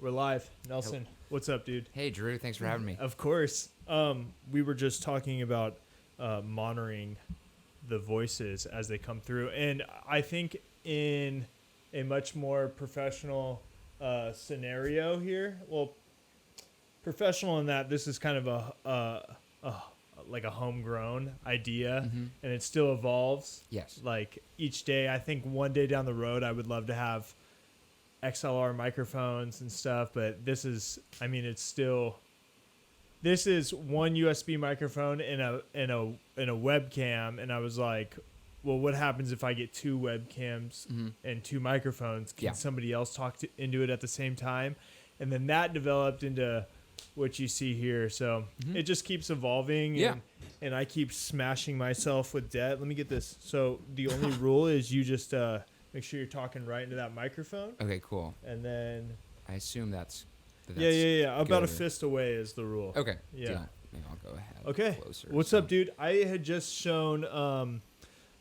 We're live. Nelson, what's up, dude? Hey, Drew. Thanks for having me. Of course. We were just talking about monitoring the voices as they come through. And I think in a much more professional scenario here, well, professional in that this is kind of like a homegrown idea, and it still evolves. Yes. Like each day, I think one day down the road, I would love to have XLR microphones and stuff, but this is, I mean, it's still, this is one USB microphone and a webcam. And I was like, well, what happens if I get two webcams and two microphones? Can somebody else talk into it at the same time? And then that developed into what you see here. So it just keeps evolving. And I keep smashing myself with debt. Let me get this. So the only rule is you just, make sure you're talking right into that microphone. Okay, cool. And then... I assume that's yeah. About a good. fist away is the rule. Okay. Yeah. Deal. Maybe I'll go ahead. Okay. Closer, What's up, dude? I had just shown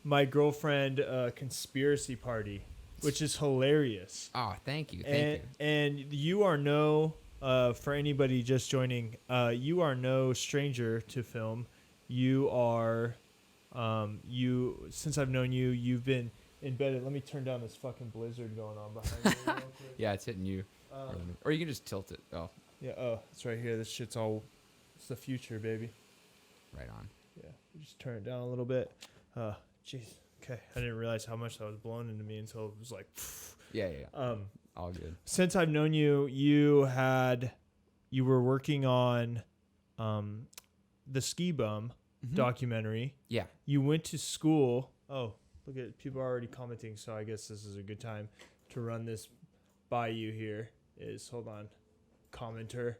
my girlfriend Conspiracy Party, which is hilarious. Oh, thank you. Thank you. And you are no... for anybody just joining, you are no stranger to film. You are... since I've known you, you've been... embedded. Let me turn down this fucking blizzard going on behind me real quick. Yeah, it's hitting you. Or you can just tilt it. Oh, yeah. Oh, it's right here. This shit's all. It's the future, baby. right on. Yeah. Just turn it down a little bit. Jeez. Okay. I didn't realize how much that was blown into me until it was like. Yeah. All good. Since I've known you, you were working on, the Ski Bum documentary. Yeah. You went to school. Oh. Look at people are already commenting, so I guess this is a good time to run this by you here. Hold on, commenter.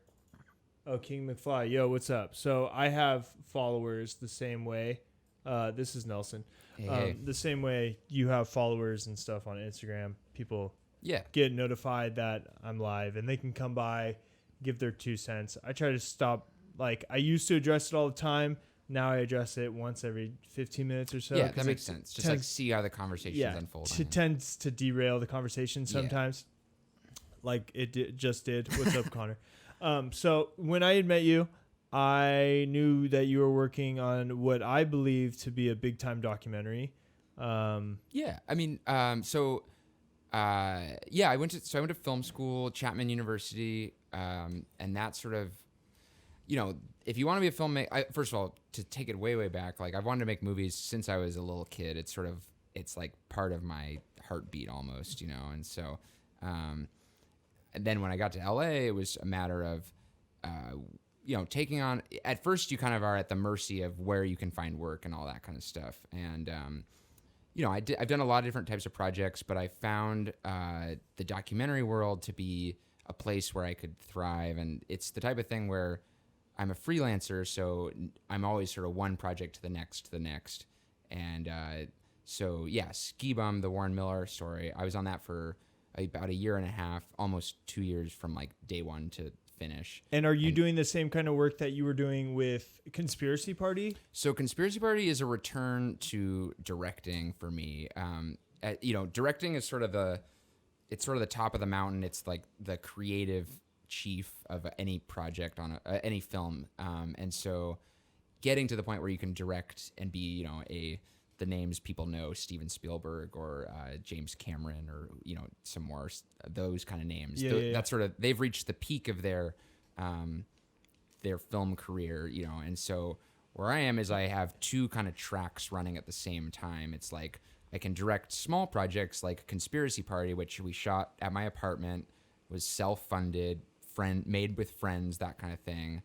Oh, King McFly, yo, what's up? So I have followers the same way. This is Nelson. Hey. The same way you have followers and stuff on Instagram. People get notified that I'm live, and they can come by, give their 2 cents. I try to stop. Like I used to address it all the time. Now I address it once every 15 minutes or so. Yeah, that makes sense. Just like see how the conversations unfold. It tends to derail the conversation sometimes, like it just did. What's up, Connor? So when I had met you, I knew that you were working on what I believe to be a big time documentary. Yeah, I mean, I went to film school, Chapman University, and that sort of, if you want to be a filmmaker, first of all, to take it way, way back, like I've wanted to make movies since I was a little kid. It's like part of my heartbeat almost, and so, and then when I got to LA, it was a matter of, taking on, at first you kind of are at the mercy of where you can find work and all that kind of stuff. And, I've done a lot of different types of projects, but I found the documentary world to be a place where I could thrive. And it's the type of thing where I'm a freelancer, so I'm always sort of one project to the next. And Ski Bum, the Warren Miller story, I was on that for about a year and a half, almost 2 years from like day one to finish. And are you doing the same kind of work that you were doing with Conspiracy Party? So Conspiracy Party is a return to directing for me. Directing is sort of the top of the mountain. It's like the creative chief of any project on any film, and so getting to the point where you can direct and be the names people know, Steven Spielberg or James Cameron, or some more those kind of names. That's sort of, they've reached the peak of their film career, and so where I am is I have two kind of tracks running at the same time. It's like I can direct small projects like Conspiracy Party, which we shot at my apartment, was self-funded, made with friends, that kind of thing,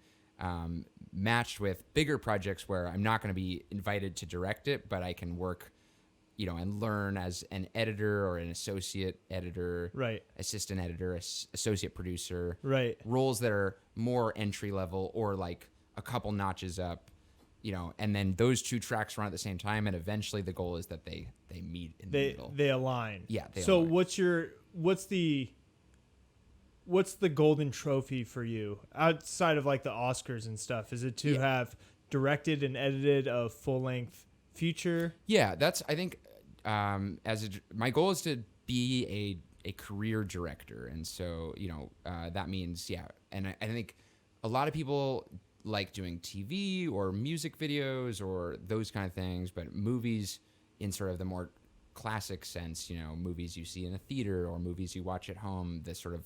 matched with bigger projects where I'm not going to be invited to direct it, but I can work, and learn as an editor or an associate editor, right? Assistant editor, associate producer, right? Roles that are more entry level or like a couple notches up, and then those two tracks run at the same time, and eventually the goal is that they meet in the middle. They align. Yeah. So align. What's the golden trophy for you outside of like the Oscars and stuff? Is it to have directed and edited a full length feature? Yeah, I think my goal is to be a career director. And so, that means, and I think a lot of people like doing TV or music videos or those kind of things, but movies in sort of the more classic sense, movies you see in a theater or movies you watch at home, this sort of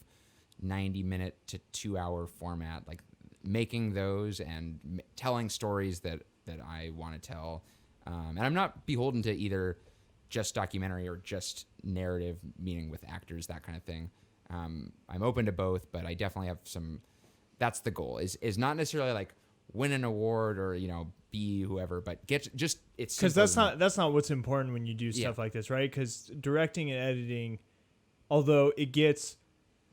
90-minute to 2-hour format, like making those and telling stories that I want to tell. And I'm not beholden to either just documentary or just narrative, meaning with actors, that kind of thing. I'm open to both, but I definitely have some. That's the goal. Is not necessarily like win an award or be whoever, but it's because that's not what's important when you do stuff like this, right? Because directing and editing, although it gets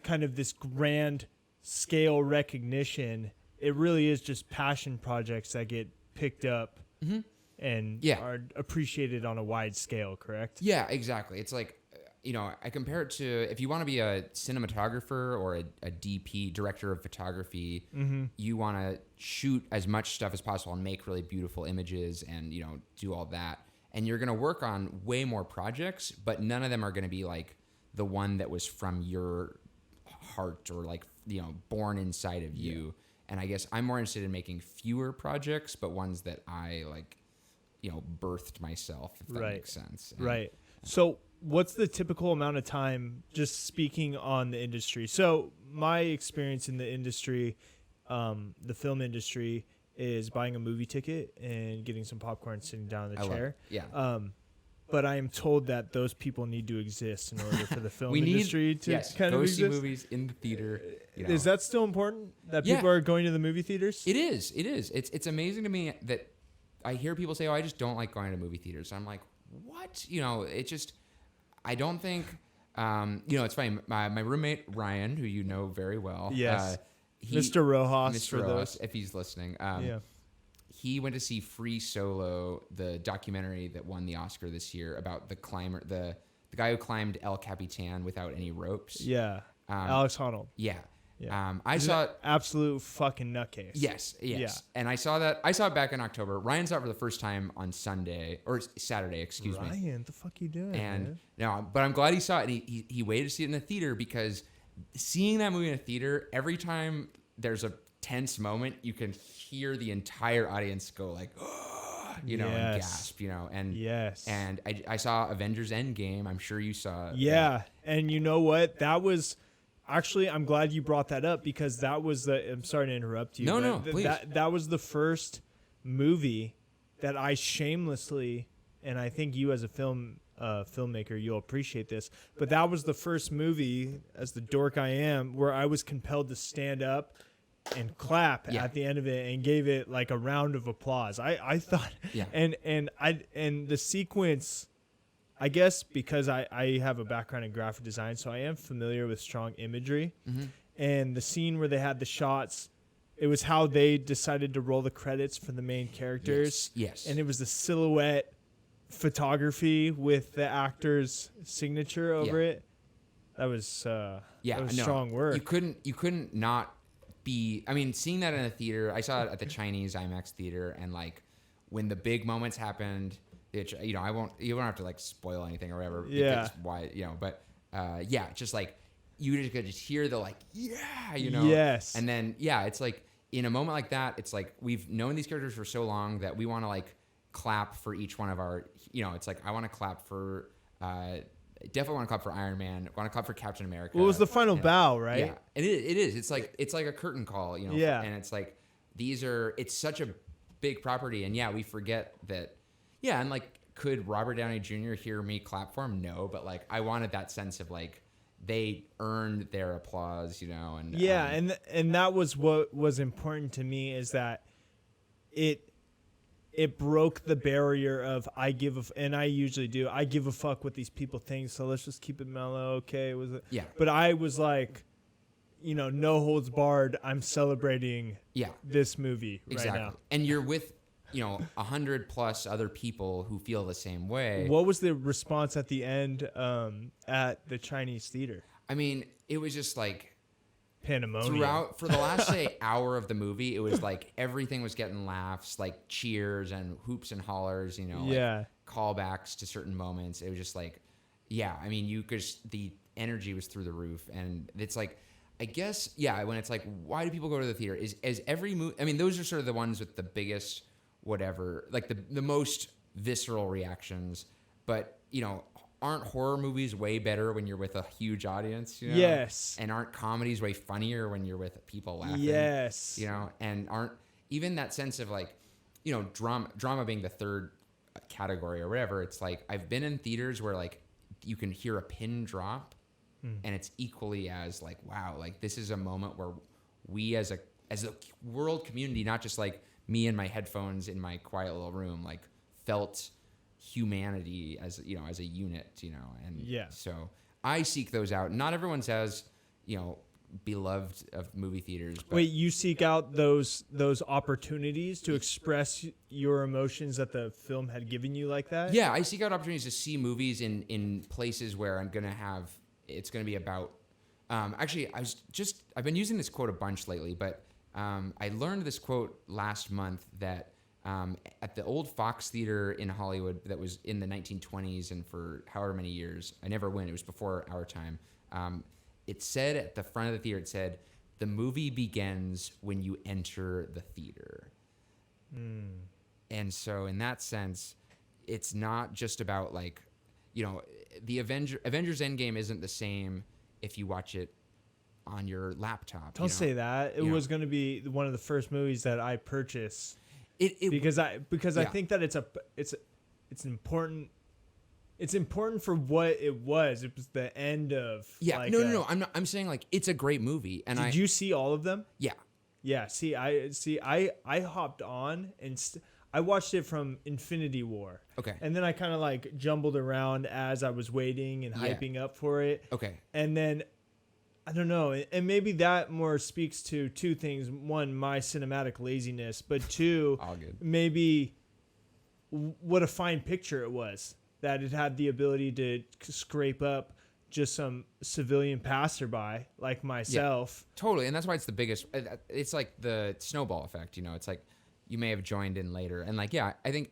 kind of this grand scale recognition, it really is just passion projects that get picked up and are appreciated on a wide scale, correct? Yeah, exactly. It's like, I compare it to if you want to be a cinematographer or a DP, director of photography, you want to shoot as much stuff as possible and make really beautiful images and, do all that. And you're going to work on way more projects, but none of them are going to be like the one that was from your heart or like, born inside of you. And I guess I'm more interested in making fewer projects, but ones that I like, birthed myself, if that makes sense. Right. So what's the typical amount of time, just speaking on the industry? So my experience in the industry, the film industry, is buying a movie ticket and getting some popcorn, sitting down in the chair. But I am told that those people need to exist in order for the film industry to kind of exist. Go see movies in the theater. Is that still important that people are going to the movie theaters? It is. It's amazing to me that I hear people say, "Oh, I just don't like going to movie theaters." I'm like, "What?" It just. I don't think. It's funny. My roommate Ryan, who you know very well. Yes. Mr. Rojas. Mr. Rojas, if he's listening. He went to see Free Solo, the documentary that won the Oscar this year about the climber, the guy who climbed El Capitan without any ropes. Yeah. Alex Honnold. Yeah. I saw it. Absolute fucking nutcase. Yes. Yeah. And I saw it back in October. Ryan saw it for the first time on Sunday or Saturday, excuse me. Ryan, the fuck you doing? And but I'm glad he saw it. He waited to see it in the theater because seeing that movie in a theater, every time there's a tense moment, you can hear the entire audience go like, and gasp, and I saw Avengers Endgame. I'm sure you saw it. Yeah. And you know what? That was actually, I'm glad you brought that up because that was I'm sorry to interrupt you. No, please. That was the first movie that I shamelessly, and I think you as a filmmaker, you'll appreciate this, but that was the first movie, as the dork I am, where I was compelled to stand up and clap at the end of it and gave it like a round of applause. I thought, and the sequence, I guess because I have a background in graphic design, so I am familiar with strong imagery. And the scene where they had the shots, it was how they decided to roll the credits for the main characters. Yes. And it was the silhouette photography with the actor's signature over it. That was strong work. You couldn't not be. I mean, seeing that in a theater, I saw it at the Chinese IMAX theater, and like when the big moments happened, which you don't have to like spoil anything or whatever. Yeah. Why but just like you could just hear the like Yes. And then it's like in a moment like that, it's like we've known these characters for so long that we want to like clap for each one of our. It's like I want to clap for. Definitely want to clap for Iron Man. Want to clap for Captain America. Well, it was the final bow, right? Yeah, it is. It's like a curtain call, Yeah. And it's like it's such a big property, and we forget that. Yeah, and like, could Robert Downey Jr. hear me clap for him? No, but like, I wanted that sense of like they earned their applause, and and that was what was important to me is that it broke the barrier of and I usually do. I give a fuck what these people think, so let's just keep it mellow. Okay, was it? Yeah. But I was like, no holds barred. I'm celebrating. This movie right now. And you're with 100+ other people who feel the same way. What was the response at the end at the Chinese theater? I mean, it was just like pandemonium. For the last hour of the movie, it was like everything was getting laughs, like cheers and hoops and hollers, like callbacks to certain moments. It was just like, I mean, you could energy was through the roof. And it's like, I guess, yeah, when it's like, why do people go to the theater? Is every movie, I mean, those are sort of the ones with the biggest, whatever, like the most visceral reactions. But, you know, aren't horror movies way better when you're with a huge audience? You know? Yes. And aren't comedies way funnier when you're with people laughing? Yes. You know, and aren't even that sense of like, you know, drama being the third category or whatever. It's like, I've been in theaters where like you can hear a pin drop and it's equally as like, wow, like this is a moment where we as a world community, not just like me and my headphones in my quiet little room, like felt humanity as, you know, as a unit, you know. And so I seek those out. Not everyone says, you know, beloved of movie theaters. But wait, you seek out those opportunities to express your emotions that the film had given you like that? Yeah, I seek out opportunities to see movies in places where it's gonna be about. Actually, I've been using this quote a bunch lately, but I learned this quote last month that at the old Fox Theater in Hollywood that was in the 1920s and for however many years, I never went. It was before our time. It said at the front of the theater, it said, "The movie begins when you enter the theater." And so in that sense, it's not just about like, you know, the Avengers Endgame isn't the same if you watch it on your laptop. Don't say that. It was going to be one of the first movies that I purchased because I think that it's important. It's important for what it was. It was the end of no. I'm saying like it's a great movie. And did you see all of them? Yeah. Yeah. I hopped on and I watched it from Infinity War. Okay. And then I kind of like jumbled around as I was waiting and hyping up for it. Okay. And then I don't know, and maybe that more speaks to two things. One, my cinematic laziness, but two, all good. Maybe what a fine picture it was. That it had the ability to scrape up just some civilian passerby like myself. Yeah, totally. And that's why it's the biggest. It's like the snowball effect, you know. It's like you may have joined in later. And like, yeah, I think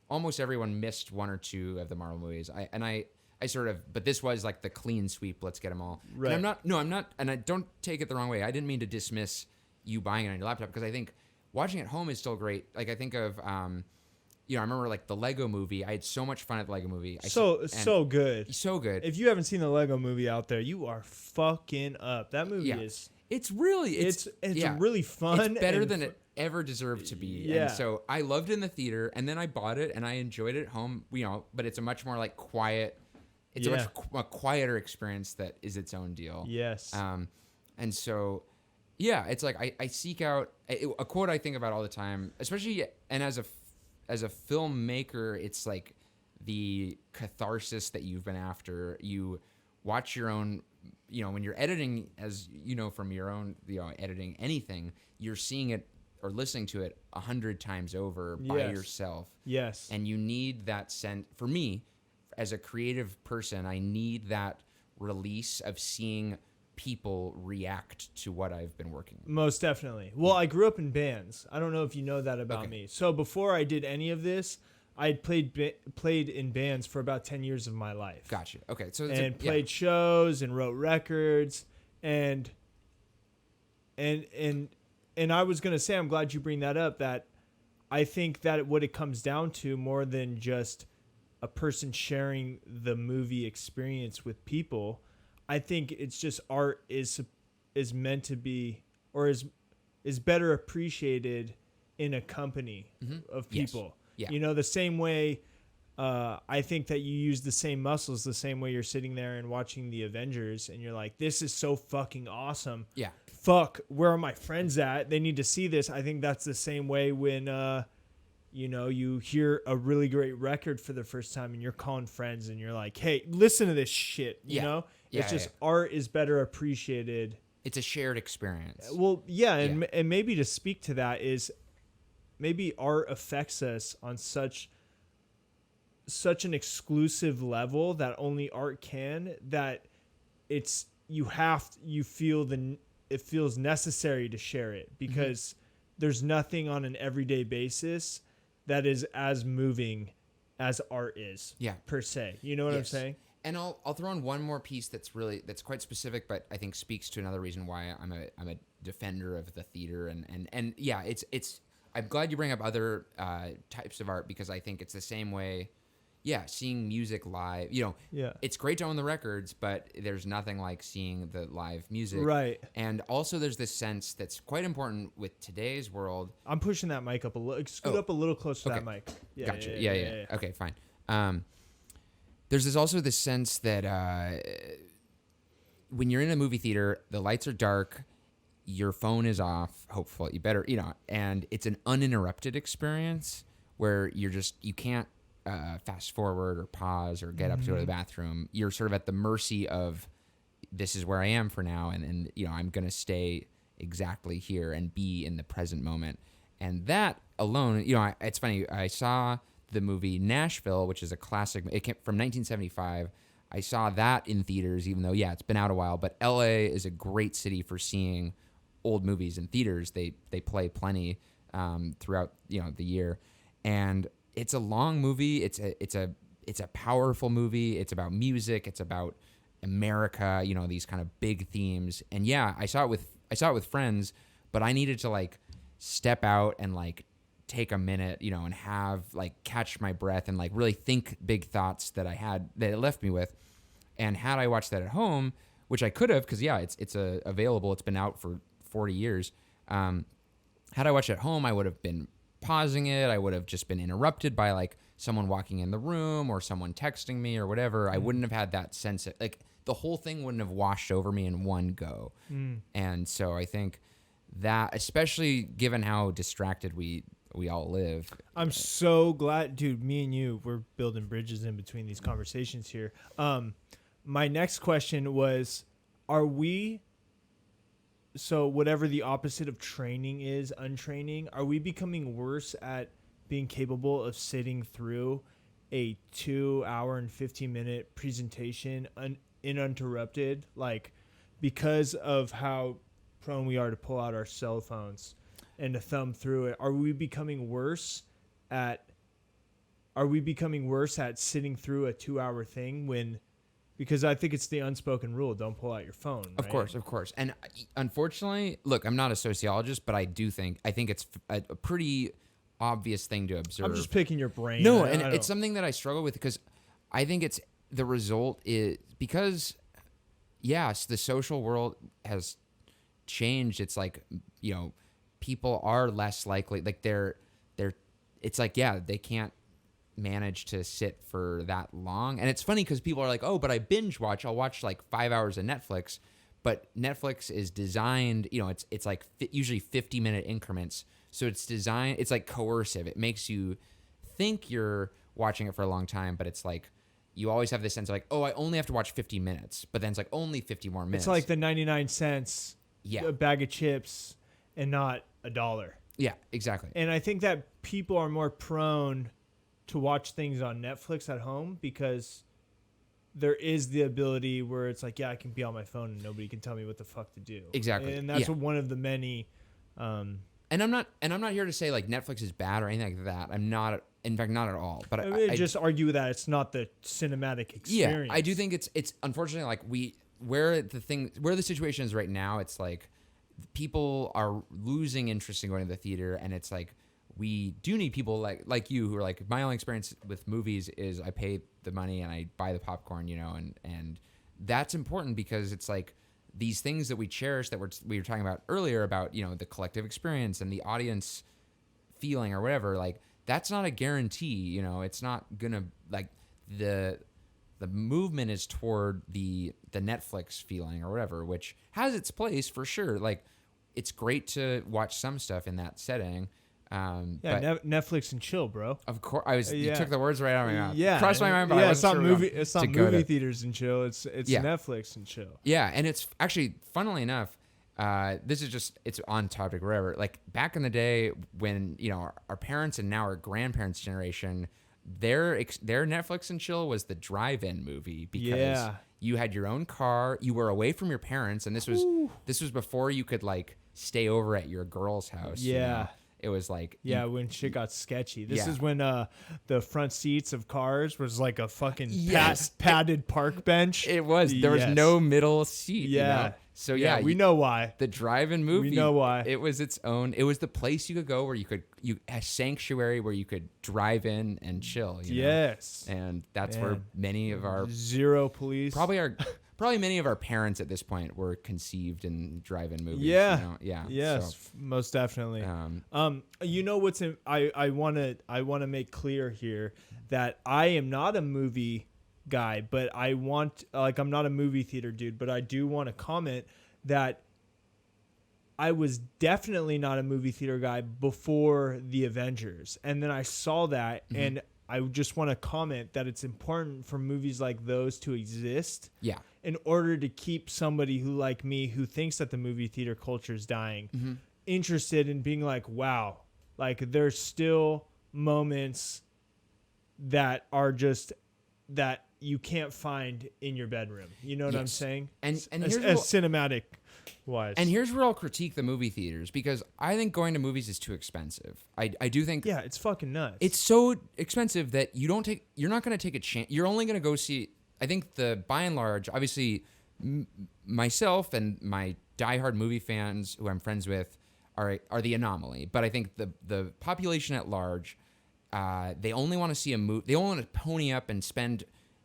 almost everyone missed one or two of the Marvel movies. I sort of, but this was like the clean sweep. Let's get them all. Right. And I'm not, and I don't take it the wrong way. I didn't mean to dismiss you buying it on your laptop because I think watching at home is still great. Like I think of, you know, I remember like the Lego movie. I had so much fun at the Lego movie. So good. So good. If you haven't seen the Lego movie out there, you are fucking up. That movie is. It's really really fun. It's better than it ever deserved to be. Yeah. And so I loved it in the theater, and then I bought it and I enjoyed it at home. You know, but it's a much more like quiet. It's a much quieter experience that is its own deal. Yes. And so, yeah, it's like I seek out a quote I think about all the time, especially and as a filmmaker, it's like the catharsis that you've been after. You watch your own, you know, when you're editing, as you know, from your own, you know, editing anything, you're seeing it or listening to it 100 times over by yourself. Yes. And you need that sense. For me, as a creative person, I need that release of seeing people react to what I've been working on. Most definitely. Well, I grew up in bands. I don't know if you know that about me. So before I did any of this, I had played in bands for about 10 years of my life. Gotcha. Okay. So played shows and wrote records and I was going to say, I'm glad you bring that up, that I think that what it comes down to more than just a person sharing the movie experience with people, I think it's just art is meant to be, or is better appreciated in a company of people. Yes. Yeah. You know, the same way I think that you use the same muscles the same way you're sitting there and watching the Avengers and you're like, this is so fucking awesome. Yeah. Fuck, where are my friends at? They need to see this. I think that's the same way when you know, you hear a really great record for the first time and you're calling friends and you're like, hey, listen to this shit, you know? It's just art is better appreciated. It's a shared experience. Well, yeah, and maybe to speak to that is maybe art affects us on such an exclusive level that only art can, that it feels necessary to share it because there's nothing on an everyday basis that is as moving as art is, per se. You know what I'm saying? And I'll throw in one more piece that's quite specific, but I think speaks to another reason why I'm a defender of the theater. And yeah, it's I'm glad you bring up other types of art, because I think it's the same way. Yeah, seeing music live, Yeah. it's great to own the records, but there's nothing like seeing the live music. Right. And also there's this sense that's quite important with today's world. I'm pushing that mic up a little. Scoot up a little closer to that mic. Yeah, Gotcha. Yeah. Okay, fine. There's also this sense that when you're in a movie theater, the lights are dark, your phone is off, hopefully, and it's an uninterrupted experience where you can't fast forward or pause or get up to go to the bathroom. You're sort of at the mercy of, this is where I am for now, and I'm going to stay exactly here and be in the present moment. And that alone, it's funny, I saw the movie Nashville, which is a classic. It came from 1975. I saw that in theaters, even though, it's been out a while. But LA is a great city for seeing old movies in theaters. They play plenty throughout the year, and it's a long movie. It's a powerful movie. It's about music. It's about America. these kind of big themes. And I saw it with friends, but I needed to step out and take a minute, and have catch my breath and really think big thoughts that it left me with. And had I watched that at home, which I could have, because it's available. It's been out for 40 years. Had I watched it at home, I would have been pausing it. I would have just been interrupted by someone walking in the room or someone texting me or whatever. I wouldn't have had that sense of the whole thing wouldn't have washed over me in one go. And so I think that, especially given how distracted we all live. I'm so glad, dude, me and you, we're building bridges in between these conversations here. My next question was, so whatever the opposite of training is, untraining, are we becoming worse at being capable of sitting through a 2 hour and 15-minute presentation uninterrupted, because of how prone we are to pull out our cell phones and to thumb through it? Are we becoming worse at sitting through a 2 hour thing because I think it's the unspoken rule, don't pull out your phone, right? Of course. And unfortunately, look, I'm not a sociologist, but I think it's a pretty obvious thing to observe. I'm just picking your brain. No, it's something that I struggle with, because I think it's the result is because, yes, the social world has changed. It's people are less likely, they can't manage to sit for that long. And it's funny because people are like, oh, but I binge watch. I'll watch 5 hours of Netflix. But Netflix is designed, it's usually 50-minute increments. So it's designed, it's coercive. It makes you think you're watching it for a long time, but it's you always have this sense of oh, I only have to watch 50 minutes, but then it's only 50 more minutes. It's the 99 cents a bag of chips and not $1. Yeah, exactly. And I think that people are more prone to watch things on Netflix at home because there is the ability where it's I can be on my phone and nobody can tell me what the fuck to do. Exactly. And that's one of the many. And I'm not here to say Netflix is bad or anything like that. I'm not. In fact, not at all. But I just argue that it's not the cinematic experience. Yeah, I do think it's unfortunately where the situation is right now. It's people are losing interest in going to the theater, and it's we do need people like you who are my only experience with movies is I pay the money and I buy the popcorn, and that's important because it's these things that we cherish that we were talking about earlier about the collective experience and the audience feeling or whatever. That's not a guarantee. It's not gonna the movement is toward the Netflix feeling or whatever, which has its place for sure. It's great to watch some stuff in that setting. But Netflix and chill, bro. Of course, you took the words right out of my mouth. Yeah, crossed my mind, but I wasn't sure it's not movie theaters and chill. It's Netflix and chill. Yeah, and it's actually, funnily enough, this is just it's on topic, whatever. Back in the day when our parents and now our grandparents' generation, their Netflix and chill was the drive-in movie because you had your own car, you were away from your parents, and this was before you could stay over at your girl's house. Yeah. It was like Yeah, when shit got sketchy. This Yeah. is when the front seats of cars was like a fucking Yes. padded park bench. There was Yes. no middle seat. Yeah. You know? So yeah, we know why. the drive-in movie. We know why. It was its own. It was the place you could go where a sanctuary where you could drive in and chill. You know? Yes. And that's where Man. many of our Zero police. probably many of our parents at this point were conceived in drive-in movies. Yeah. You know? Yeah. Yes, So, most definitely. You know what's in, I want to make clear here that I am not a movie guy, but I'm not a movie theater dude, but I do want to comment that I was definitely not a movie theater guy before the Avengers. And then I saw that and I just want to comment that it's important for movies like those to exist. Yeah. In order to keep somebody who like me who thinks that the movie theater culture is dying interested in being like, wow, like there's still moments that are just that you can't find in your bedroom. You know what I'm saying? And as here's cinematic wise. And here's where I'll critique the movie theaters, because I think going to movies is too expensive. I do think it's fucking nuts. it's so expensive that you're not going to take a chance. You're only going to go see. I think by and large, obviously, myself and my diehard movie fans who I'm friends with are the anomaly. But I think the population at large, they only want to see a movie. They only want to pony up and spend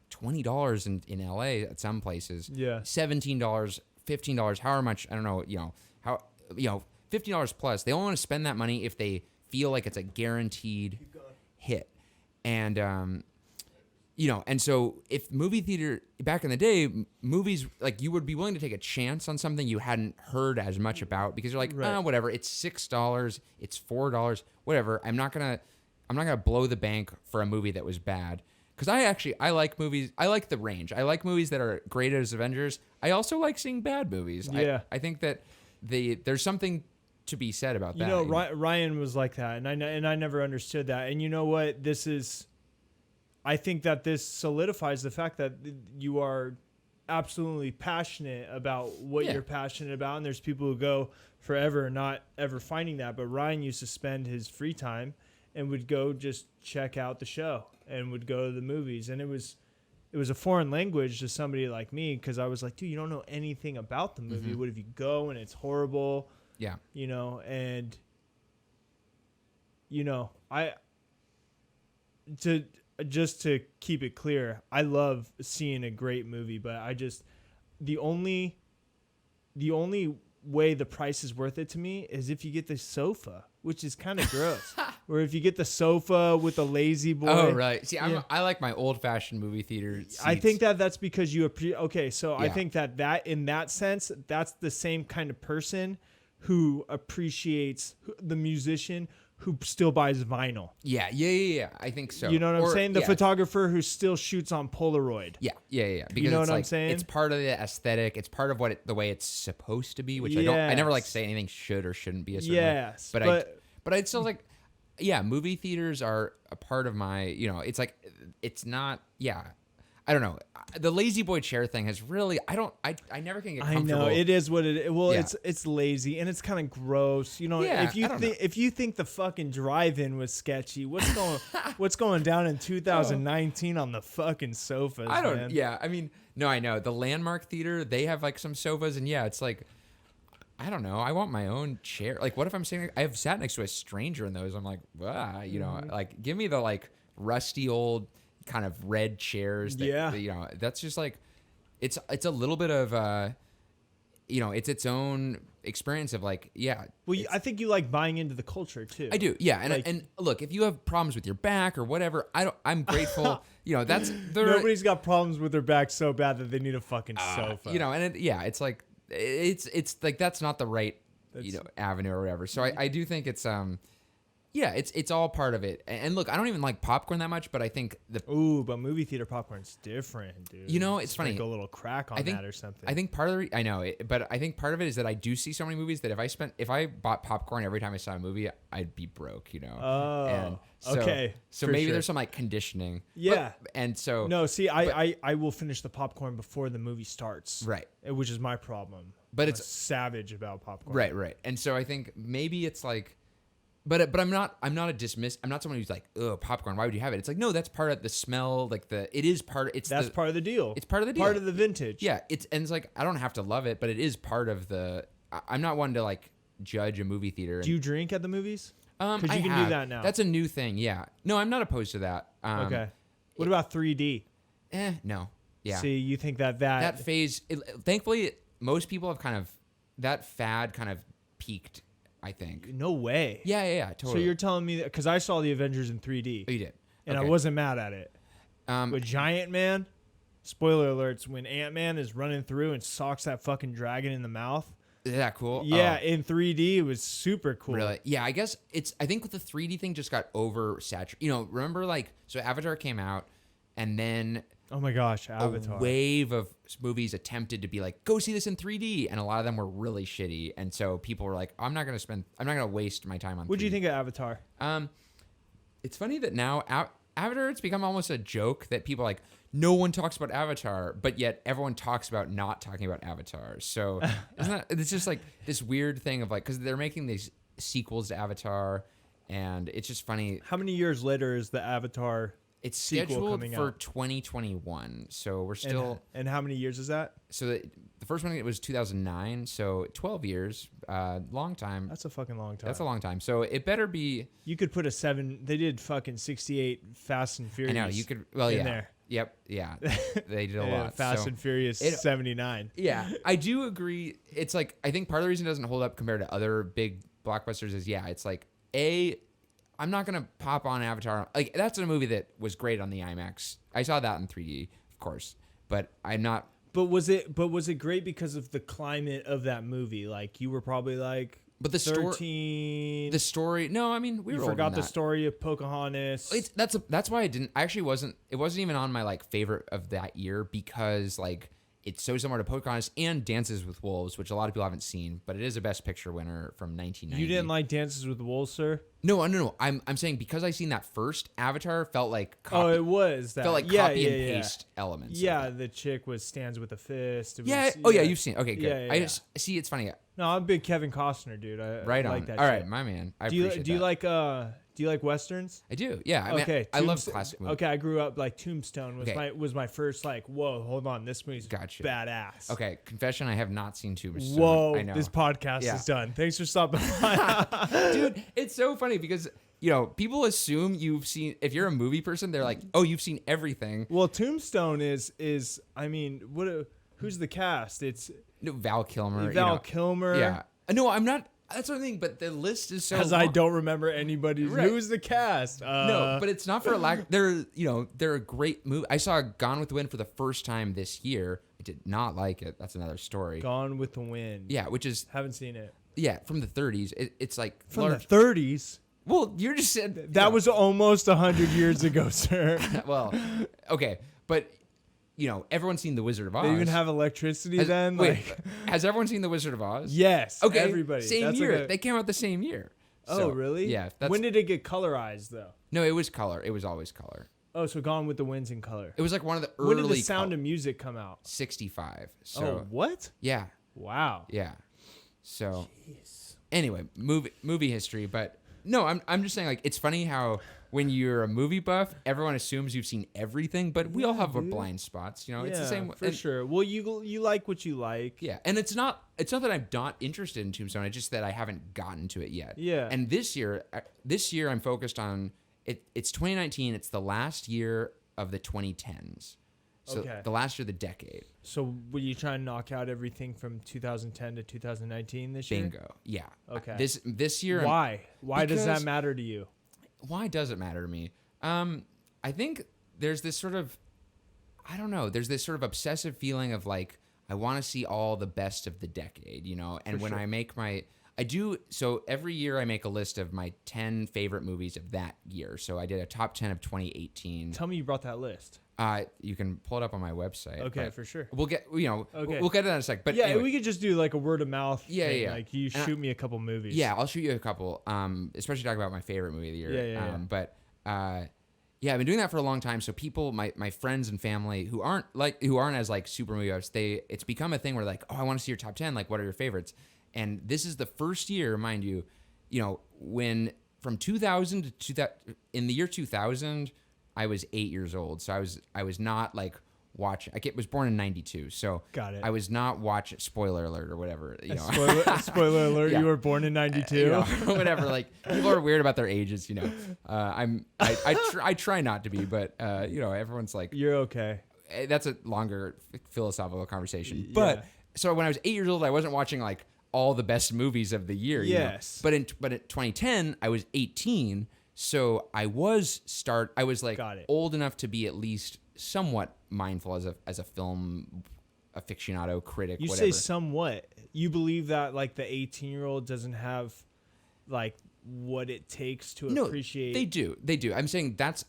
$20 in LA at some places. Yeah. $17, $15, however much, I don't know, $15 plus. They only want to spend that money if they feel like it's a guaranteed hit. And and so if movie theater back in the day, movies, like, you would be willing to take a chance on something you hadn't heard as much about because you're like, whatever, it's $6, it's $4, whatever. I'm not gonna blow the bank for a movie that was bad. Because I like movies. I like the range. I like movies that are great as Avengers. I also like seeing bad movies. Yeah. I think that there's something to be said about that. You know, Ryan was like that, and I never understood that. And you know what? I think that this solidifies the fact that you are absolutely passionate about what you're passionate about, and there's people who go forever not ever finding that. But Ryan used to spend his free time and would go just check out the show and would go to the movies. And it was a foreign language to somebody like me because I was like, dude, you don't know anything about the movie. What if you go and it's horrible? Yeah. You know, and, just to keep it clear, I love seeing a great movie, but the only way the price is worth it to me is if you get the sofa, which is kind of gross. Or if you get the sofa with a lazy boy. Oh, right. See, I like my old-fashioned movie theater seats. I think that's because you I think that in that sense, that's the same kind of person who appreciates the musician who still buys vinyl. Yeah. I think so. You know what I'm saying? The photographer who still shoots on Polaroid. Yeah. Because you know it's what I'm saying? It's part of the aesthetic. It's part of the way it's supposed to be, which I never like to say anything should or shouldn't be a certain way. But I'd still like, movie theaters are a part of my, it's like, it's not, I don't know. The lazy boy chair thing has really, I never can get comfortable. I know, it is what it is. Well, it's lazy and it's kind of gross. If you think the fucking drive-in was sketchy, what's going down in 2019 on the fucking sofas, man? Yeah, I mean, no, I know. The Landmark Theater, they have like some sofas and it's like, I don't know. I want my own chair. Like, what if I'm sitting, I've sat next to a stranger in those. I'm like, like, give me the like rusty old kind of red chairs that, that's just like it's a little bit of it's its own experience of like well, I think you like buying into the culture too. I do, and look, if you have problems with your back or whatever, I'm grateful. Nobody's got problems with their back so bad that they need a fucking sofa. It's like it's like that's not the right avenue or whatever. So I do think it's it's all part of it. And look, I don't even like popcorn that much, but I think but movie theater popcorn's different, dude. It's funny. Like a little crack on that or something. I think part of but I think part of it is that I do see so many movies that if I bought popcorn every time I saw a movie, I'd be broke, Oh, and so, okay. So maybe there's some like conditioning. Yeah. And so no, see, I will finish the popcorn before the movie starts. Right. Which is my problem. But it's savage about popcorn. Right. And so I think maybe it's like, But I'm not someone who's like, oh, popcorn, why would you have it? It's like, no, that's part of the smell, like that's part of the deal. It's part of the deal. Part of the vintage. Yeah, it's like, I don't have to love it, but it is part of I'm not one to like judge a movie theater. Do you drink at the movies? Because you can do that now. That's a new thing, yeah. No, I'm not opposed to that. Okay. What about 3D? No. Yeah. See, you think that phase, thankfully, most people have kind of, that fad kind of peaked, I think. No way. Yeah, totally. So you're telling me that, because I saw the Avengers in 3D. Oh, you did? And Okay. I wasn't mad at it. With Giant Man, spoiler alerts, when Ant-Man is running through and socks that fucking dragon in the mouth. Is that cool? Yeah, in 3D, it was super cool. Really? Yeah, I guess I think the 3D thing just got oversaturated. You know, remember so Avatar came out and then oh my gosh, Avatar. a wave of movies attempted to be like, go see this in 3D. And a lot of them were really shitty. And so people were like, I'm not going to waste my time on 3D. What do you think of Avatar? It's funny that now Avatar, it's become almost a joke that people are like, no one talks about Avatar, but yet everyone talks about not talking about Avatar. So it's just like this weird thing of like, because they're making these sequels to Avatar, and it's just funny. How many years later is the Avatar It's sequel scheduled coming for out? 2021, so we're still. And how many years is that? So the first one, it was 2009, so 12 years, long time. That's a fucking long time. That's a long time. So it better be. You could put a 7. They did fucking 68 Fast and Furious. I know you could. Well, in yeah. there. Yep. Yeah. They did a Yeah, lot. Fast So and Furious 79. Yeah, I do agree. It's like, I think part of the reason it doesn't hold up compared to other big blockbusters is, yeah, it's like, I'm not going to pop on Avatar. Like, that's a movie that was great on the IMAX. I saw that in 3D, of course, but I'm not. But was it great because of the climate of that movie? Like, you were probably like, But the 13. The story. No, I mean, we You were older forgot than the that. story of Pocahontas. That's why I didn't. I actually wasn't. It wasn't even on my like favorite of that year because like it's so similar to Pocahontas and Dances with Wolves, which a lot of people haven't seen, but it is a Best Picture winner from 1990. You didn't like Dances with Wolves, sir? No. I'm saying because I seen that first, Avatar felt like It was that. felt like yeah, copy yeah, and yeah. paste elements. Yeah, the chick stands with a fist. It was, Yeah. Oh yeah, you've seen. Okay, good. Yeah, yeah, I yeah. just see. It's funny. No, I'm a big Kevin Costner dude. I Right like on. that. All shit. right, my man. I Do you appreciate do you that. like westerns? I do. Yeah. I mean, Okay, I love classic movies. Okay, I grew up like Tombstone Okay. was my first like, whoa, hold on, this movie's Gotcha. badass. Okay, confession: I have not seen Tombstone. Whoa, I know. this podcast Yeah. is done. Thanks for stopping by. Dude, it's so funny because people assume you've seen. If you're a movie person, they're like, "Oh, you've seen everything." Well, Tombstone is I mean, who's the cast? It's No, Val Kilmer. Val Kilmer. Yeah. No, I'm not. That's the thing. But the list is so. Because I don't remember anybody. Right. Who's the cast? No, but it's not for a lack. They're a great movie. I saw Gone with the Wind for the first time this year. I did not like it. That's another story. Gone with the Wind. Yeah, which is Haven't seen it. from the 30s. It's like From the 30s. Well, you're just said That was almost 100 years ago, sir. well, okay, but everyone's seen The Wizard of Oz. They even have electricity then? Wait, Like, has everyone seen The Wizard of Oz? yes. Okay, Everybody. Same That's year. like a- They came out the same year. Oh, So, really? Yeah. When did it get colorized, though? No, it was color. It was always color. Oh, so Gone with the Wind's in color. It was like one of the early. When did the Sound of Music come out? 65. So Oh, what? yeah, Wow. yeah. So Jeez. anyway, movie history, but no, I'm just saying, like, it's funny how when you're a movie buff, everyone assumes you've seen everything, but we all have our dude. blind spots. Yeah, It's the same. for sure. Well, you like what you like. Yeah, and it's not that I'm not interested in Tombstone. It's just that I haven't gotten to it yet. Yeah. And this year I'm focused on it. It's 2019. It's the last year of the 2010s. So Okay. the last year of the decade. So will you try and knock out everything from 2010 to 2019 this year? Bingo. Yeah. Okay. This year. Why? Why does that because- matter to you? Why does it matter to me? I think there's this sort of, I don't know, there's this sort of obsessive feeling of like, I want to see all the best of the decade, And when sure. I make so every year I make a list of my 10 favorite movies of that year. So I did a top 10 of 2018. Tell me you brought that list. You can pull it up on my website. Okay, but for sure. We'll get, Okay. we'll get to that in a sec. But yeah, anyway, we could just do like a word of mouth. Yeah, thing. yeah. Like you And shoot me a couple movies. yeah, I'll shoot you a couple, especially talk about my favorite movie of the year. Yeah. But yeah, I've been doing that for a long time. So people, my friends and family who aren't as like super movie buffs, it's become a thing where like, oh, I want to see your top 10. Like, what are your favorites? And this is the first year, mind you, when from 2000 to 2000, in the year 2000, I was 8 years old. So I was not like watching. I was born in 92. So got it. I was not watching, spoiler alert or whatever, you know. Spoiler alert, Yeah. you were born in 92. You know, whatever. Like, people are weird about their ages, you know. I try not to be, but you know, everyone's like, You're okay. that's a longer philosophical conversation. But so when I was 8 years old, I wasn't watching like all the best movies of the year. Yes. You know? But in 2010, I was 18, so I was like old enough to be at least somewhat mindful as a film aficionado critic. You whatever. say somewhat. You believe that like the 18-year-old doesn't have like what it takes to appreciate. They do. I'm saying that's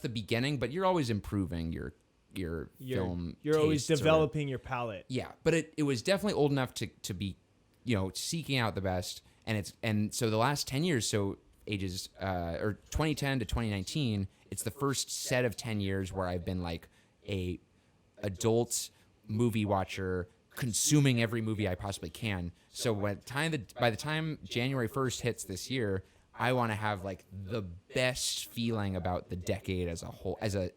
the beginning, but you're always improving your film. You're always developing your palate. Yeah, but it was definitely old enough to be, you know, seeking out the best, and so the last 10 years, so ages or 2010 to 2019, it's the first set of 10 years where I've been like a adult movie watcher, consuming every movie I possibly can. So by the time January 1st hits this year, I want to have like the best feeling about the decade as a whole, as a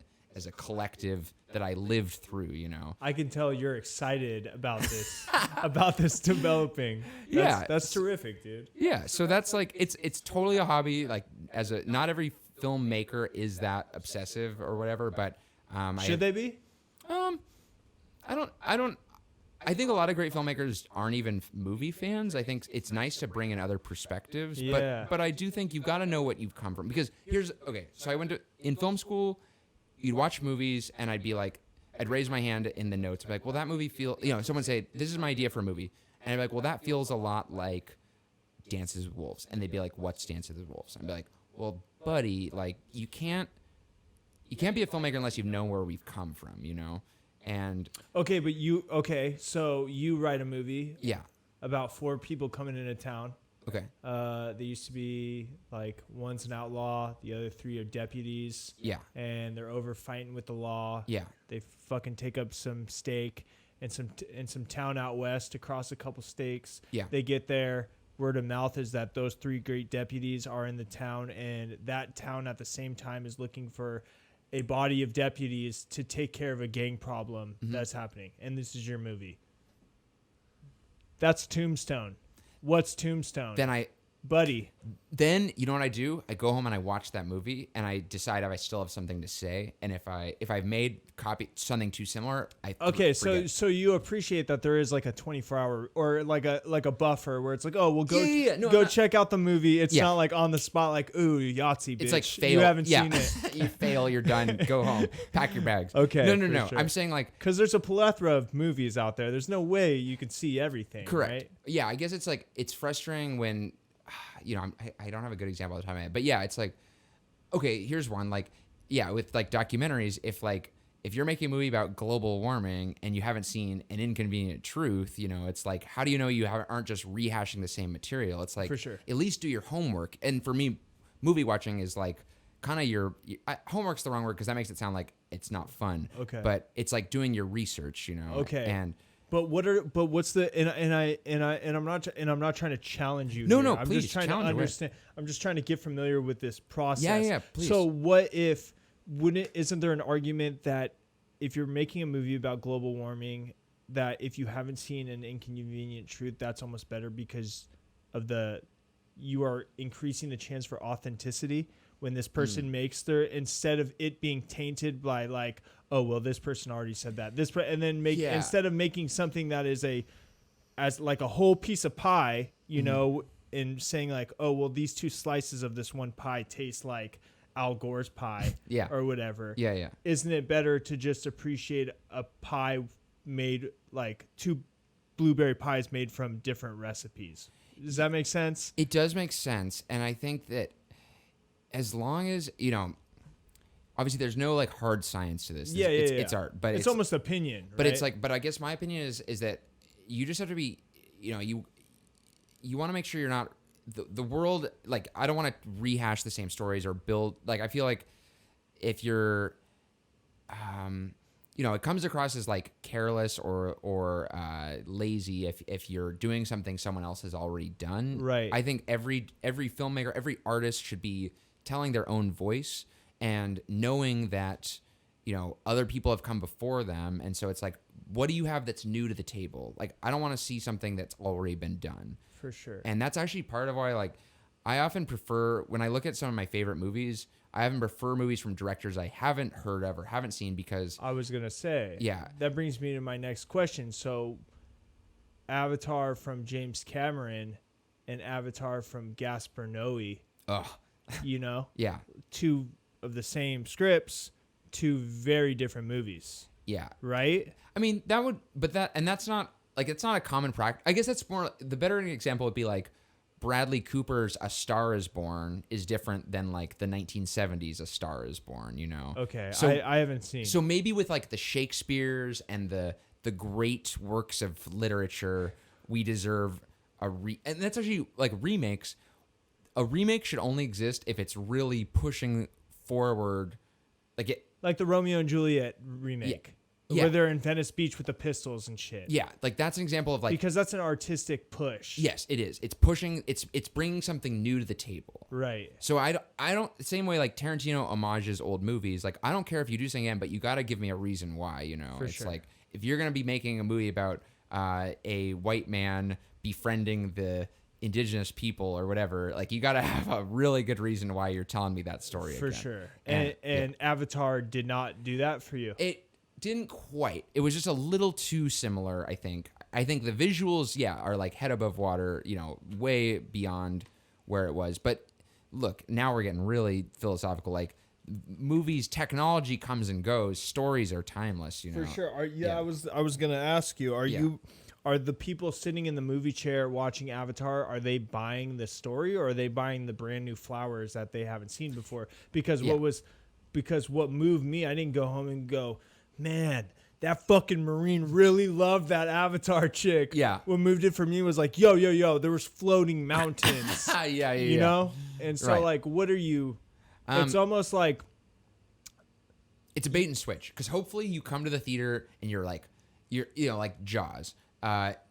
collective that I lived through, you know. I can tell you're excited about this, about this developing. That's terrific, dude. Yeah, so that's like it's totally a hobby. Like not every filmmaker is that obsessive or whatever, but should they be? I think a lot of great filmmakers aren't even movie fans. I think it's nice to bring in other perspectives, but I do think you've got to know what you've come from, because so I went in film school. You'd watch movies, and I'd raise my hand in the notes, be like, well, that movie someone say, this is my idea for a movie. And I'd be like, well, that feels a lot like Dances with Wolves. And they'd be like, what's Dances with Wolves? I'd be like, well, buddy, like, you can't be a filmmaker unless you've known where we've come from, you know? And so you write a movie about 4 people coming into town. Okay. They used to be like, one's an outlaw, the other 3 are deputies. Yeah. And they're over fighting with the law. Yeah. They fucking take up some stake in some town out west across a couple stakes. Yeah. They get there. Word of mouth is that those 3 great deputies are in the town, and that town at the same time is looking for a body of deputies to take care of a gang problem that's happening. And this is your movie. That's Tombstone. What's Tombstone? Then you know what I do? I go home and I watch that movie, and I decide if I still have something to say, and if I've made something too similar, forget. So you appreciate that there is like a 24-hour or like a buffer where it's like, oh, well, go check out the movie. It's not like on the spot, like, ooh, Yahtzee, bitch. It's like fail. You haven't seen it. You fail. You're done. Go home. Pack your bags. Okay. No. Sure. I'm saying like, because there's a plethora of movies out there. There's no way you can see everything. Correct. Right? Yeah, I guess it's like, it's frustrating when, you know, I don't have a good example all the time, but yeah, it's like, okay, here's one, like, yeah, with like documentaries, if you're making a movie about global warming and you haven't seen An Inconvenient Truth, you know, it's like, how do you know you aren't just rehashing the same material? It's like, for sure, at least do your homework. And for me, movie watching is like kind of homework's the wrong word, because that makes it sound like it's not fun. Okay. But it's like doing your research, you know. Okay. And what's the I'm not trying to challenge you. No, here. no, I'm please just trying to understand. I'm just trying to get familiar with this process. Yeah, please. So isn't there an argument that if you're making a movie about global warming, that if you haven't seen An Inconvenient Truth, that's almost better because of you are increasing the chance for authenticity when this person makes instead of it being tainted by like, oh, well, this person already said that. Instead of making something that is as like a whole piece of pie, you know, and saying like, oh, well, these 2 slices of this one pie taste like Al Gore's pie or whatever. Yeah. Isn't it better to just appreciate a pie made like 2 blueberry pies made from different recipes? Does that make sense? It does make sense. And I think that as long as, you know, obviously there's no like hard science to this. It's art, but it's almost opinion. But right? it's like, but I guess my opinion is that you just have to be, you know, you want to make sure you're not the world. Like, I don't want to rehash the same stories or build. Like, I feel like if you're, it comes across as like careless or lazy if you're doing something someone else has already done. Right. I think every filmmaker, every artist should be telling their own voice and knowing that, other people have come before them. And so it's like, what do you have that's new to the table? Like, I don't want to see something that's already been done. For sure. And that's actually part of why, I often prefer, when I look at some of my favorite movies, I often prefer movies from directors I haven't heard of or haven't seen because... I was going to say. Yeah. That brings me to my next question. So, Avatar from James Cameron and Avatar from Gaspar Noé. Ugh. Yeah. Two of the same scripts, two very different movies. Yeah. Right? I mean, that's not, it's not a common practice. I guess that's more, the better example would be Bradley Cooper's A Star is Born is different than the 1970s A Star is Born, Okay, so, I haven't seen. So maybe with the Shakespeare's and the great works of literature, we deserve and that's actually remakes. A remake should only exist if it's really pushing forward, like the Romeo and Juliet remake. Yeah. Where they're in Venice Beach with the pistols and shit. Yeah, that's an example of because that's an artistic push. Yes, it is. It's pushing. It's bringing something new to the table. Right. So I don't same way Tarantino homages old movies. I don't care if you do something again, but you got to give me a reason why. For It's sure. If you're gonna be making a movie about a white man befriending the indigenous people or whatever, you got to have a really good reason why you're telling me that story. For again. sure. And Avatar did not do that for you. It didn't quite. It was just a little too similar, I think. I think the visuals, are head above water, way beyond where it was. But look, now we're getting really philosophical. Movies, technology comes and goes. Stories are timeless, For sure. I was gonna ask you, are the people sitting in the movie chair watching Avatar, are they buying the story or are they buying the brand new flowers that they haven't seen before? Because what moved me, I didn't go home and go, man, that fucking Marine really loved that Avatar chick. Yeah. What moved it for me was yo, there was floating mountains. Yeah. You know? And so Right. what are you, it's almost like, it's a bait and switch because hopefully you come to the theater and you're like Jaws.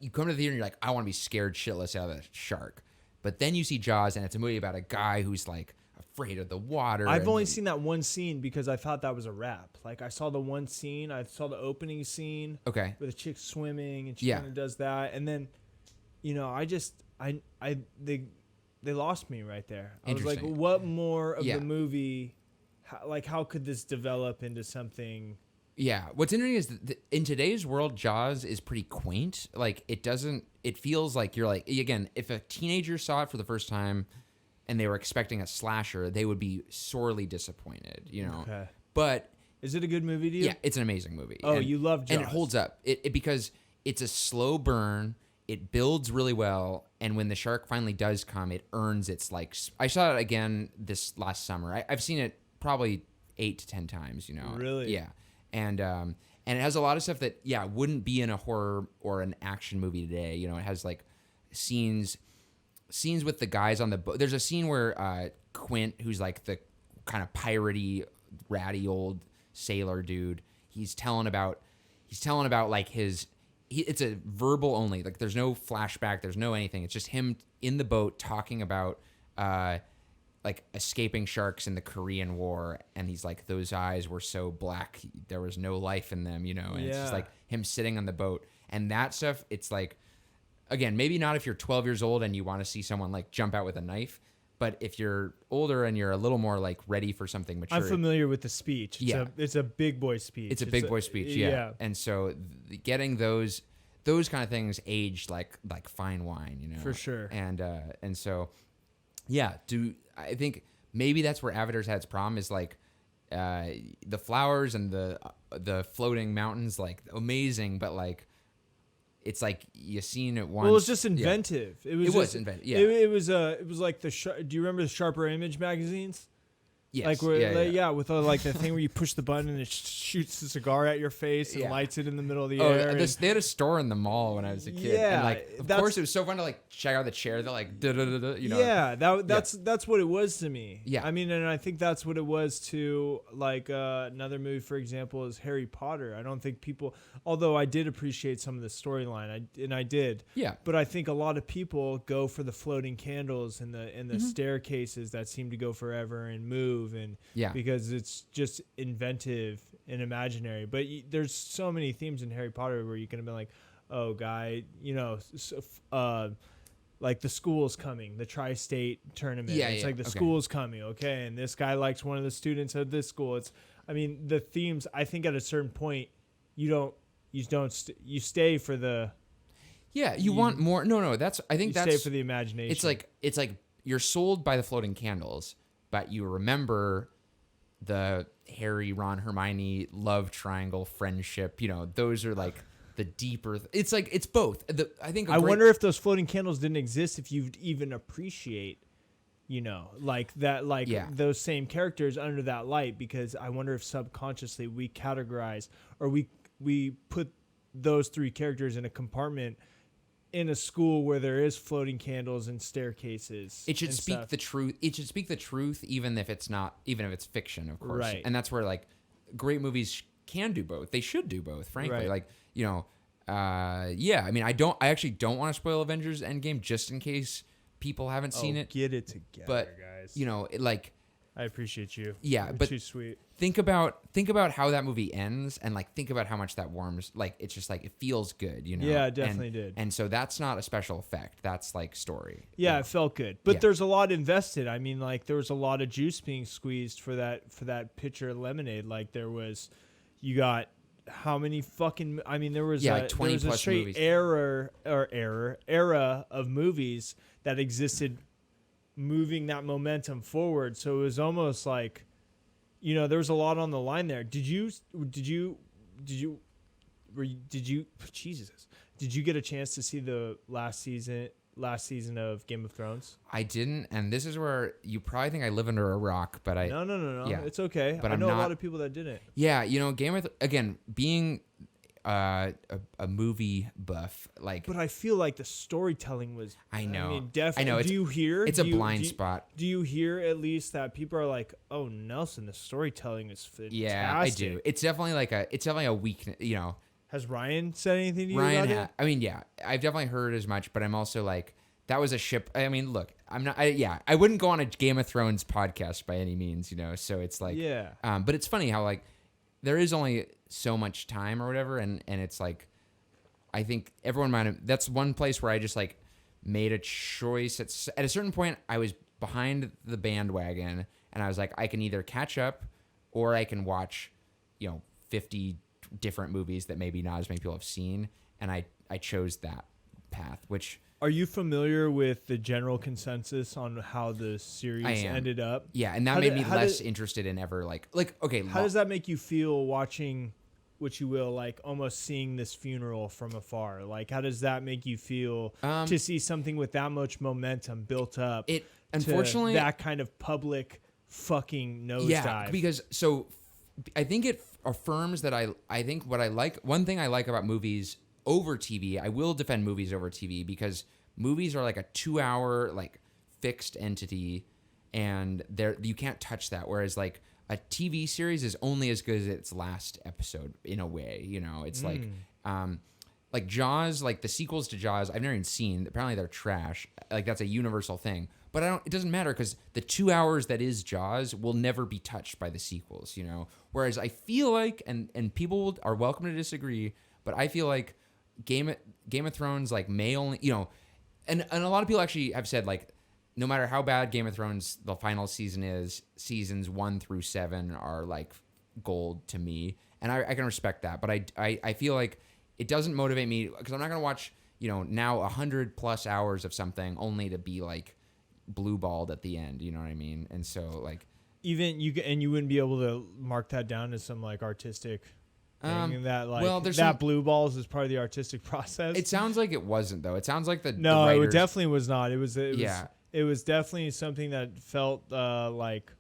You come to the theater and you're like, I want to be scared shitless out of the shark. But then you see Jaws and it's a movie about a guy who's afraid of the water. I've only seen that one scene because I thought that was a wrap. I saw the one scene, I saw the opening scene. Okay. Where the chick's swimming and she kind of does that. And then, they lost me right there. I was like, what more of the movie, how could this develop into something? Yeah. What's interesting is that in today's world, Jaws is pretty quaint. It feels like you're again, if a teenager saw it for the first time and they were expecting a slasher, they would be sorely disappointed, Okay. But is it a good movie to you? Yeah, it's an amazing movie. Oh, you love Jaws. And it holds up. It because it's a slow burn. It builds really well, and when the shark finally does come, it earns its I saw it again this last summer. I've seen it probably 8 to 10 times. Really? Yeah, and it has a lot of stuff that wouldn't be in a horror or an action movie today. It has scenes with the guys on the boat. There's a scene where Quint, who's the kind of piratey, ratty old sailor dude, he's telling about it's a verbal only. There's no flashback, there's no anything. It's just him in the boat talking about escaping sharks in the Korean War, and he's those eyes were so black, there was no life in them, and it's just him sitting on the boat. And that stuff, it's again, maybe not if you're 12 years old and you want to see someone jump out with a knife, but if you're older and you're a little more ready for something mature. I'm familiar with the speech. It's a big boy speech. It's a big boy speech, yeah. And so getting those kind of things aged like fine wine, For sure. And so I think maybe that's where Avatar's had its problem is the flowers and the floating mountains, amazing, but it's you seen it once. Well, it was just inventive. Yeah. It was inventive. Yeah. It was like do you remember the Sharper Image magazines? Yes. Like where, Yeah. yeah, with like the thing where you push the button and it shoots the cigar at your face and Yeah. lights it in the middle of the air. They had a store in the mall when I was a kid. Yeah, and like, of course, it was so fun to like check out the chair that like, you know. Yeah, that's what it was to me. Yeah. I mean, and I think that's what it was to like another movie, for example, is Harry Potter. I don't think people, although I did appreciate some of the storyline, I did. Yeah. But I think a lot of people go for the floating candles and the staircases that seem to go forever and move and because it's just inventive and imaginary. But there's so many themes in Harry Potter where you can be like, oh, guy, you know, like the school's coming, the tri-state tournament. Yeah, it's like the school's coming, okay, and this guy likes one of the students of this school. I mean, the themes. I think at a certain point, you stay for the. Yeah, you want more. No, I think that's stay for the imagination. It's like you're sold by the floating candles, but you remember the Harry, Ron, Hermione love triangle friendship. You know, those are like the deeper. It's like it's both. I wonder if those floating candles didn't exist if you'd even appreciate, you know, like that, like those same characters under that light. Because I wonder if subconsciously we categorize or we put those three characters in a compartment in a school where there is floating candles and staircases. It should speak the truth. It should speak the truth, even if it's fiction, of course. Right. And that's where like great movies can do both. They should do both, frankly. Right. Like, you know, I mean, I actually don't want to spoil Avengers Endgame just in case people haven't seen it. Get it together, but, guys. You know, I appreciate you. Yeah, You're but too sweet. Think about how that movie ends, and like think about how much that warms. Like it's just like it feels good, you know. Yeah, it definitely did. And so that's not a special effect. That's like story. Yeah, it felt good. But there's a lot invested. I mean, like there was a lot of juice being squeezed for that pitcher of lemonade. Like there was, you got how many fucking? I mean, there was like 20 there was a plus straight movies. era of movies that existed, moving that momentum forward. So it was almost like, you know, there was a lot on the line there. Did you get a chance to see the last season of Game of Thrones? I didn't, and this is where you probably think I live under a rock, but I No. Yeah. It's okay. But I know a lot of people that didn't. Yeah, you know, being a movie buff, like. But I feel like the storytelling was. I know. I mean, definitely. I know. Do you hear? It's a blind spot. Do you hear at least that people are like, "Oh, Nelson, the storytelling is fantastic." Yeah, I do. It's definitely a weakness. You know. Has Ryan said anything to you about it? I mean, yeah, I've definitely heard as much, but I'm also like, that was a ship. I mean, look, I'm not. I wouldn't go on a Game of Thrones podcast by any means, you know. So it's like, but it's funny how like there is only so much time or whatever, and it's like, I think everyone might have. That's one place where I just like made a choice. At a certain point, I was behind the bandwagon, and I was like, I can either catch up, or I can watch, you know, 50 different movies that maybe not as many people have seen, and I chose that path. Which, are you familiar with the general consensus on how the series ended up? Yeah, and that made me less interested in ever like okay. How does that make you feel watching, what you will, like almost seeing this funeral from afar? Like, how does that make you feel to see something with that much momentum built up? It unfortunately that kind of public fucking nosedive. Yeah, because I think it affirms that I think what I like. One thing I like about movies over TV, I will defend movies over TV, because movies are like a 2-hour like fixed entity, and you can't touch that. Whereas like a TV series is only as good as its last episode in a way. You know, it's like Jaws, like the sequels to Jaws, I've never even seen. Apparently they're trash. Like that's a universal thing. But it doesn't matter, because the 2 hours that is Jaws will never be touched by the sequels, you know? Whereas I feel like, and people are welcome to disagree, but I feel like Game of Thrones like may only, you know, and a lot of people actually have said like, no matter how bad Game of Thrones the final season is, seasons 1 through 7 are like gold to me, and I can respect that. But I feel like it doesn't motivate me, because I'm not gonna watch, you know, now 100+ hours of something only to be like blue balled at the end, you know what I mean? And so like, even you wouldn't be able to mark that down as some like artistic thing, that like, well, that blue balls is part of the artistic process. It sounds like it wasn't, though. It sounds like the it definitely was not. It was definitely something that felt like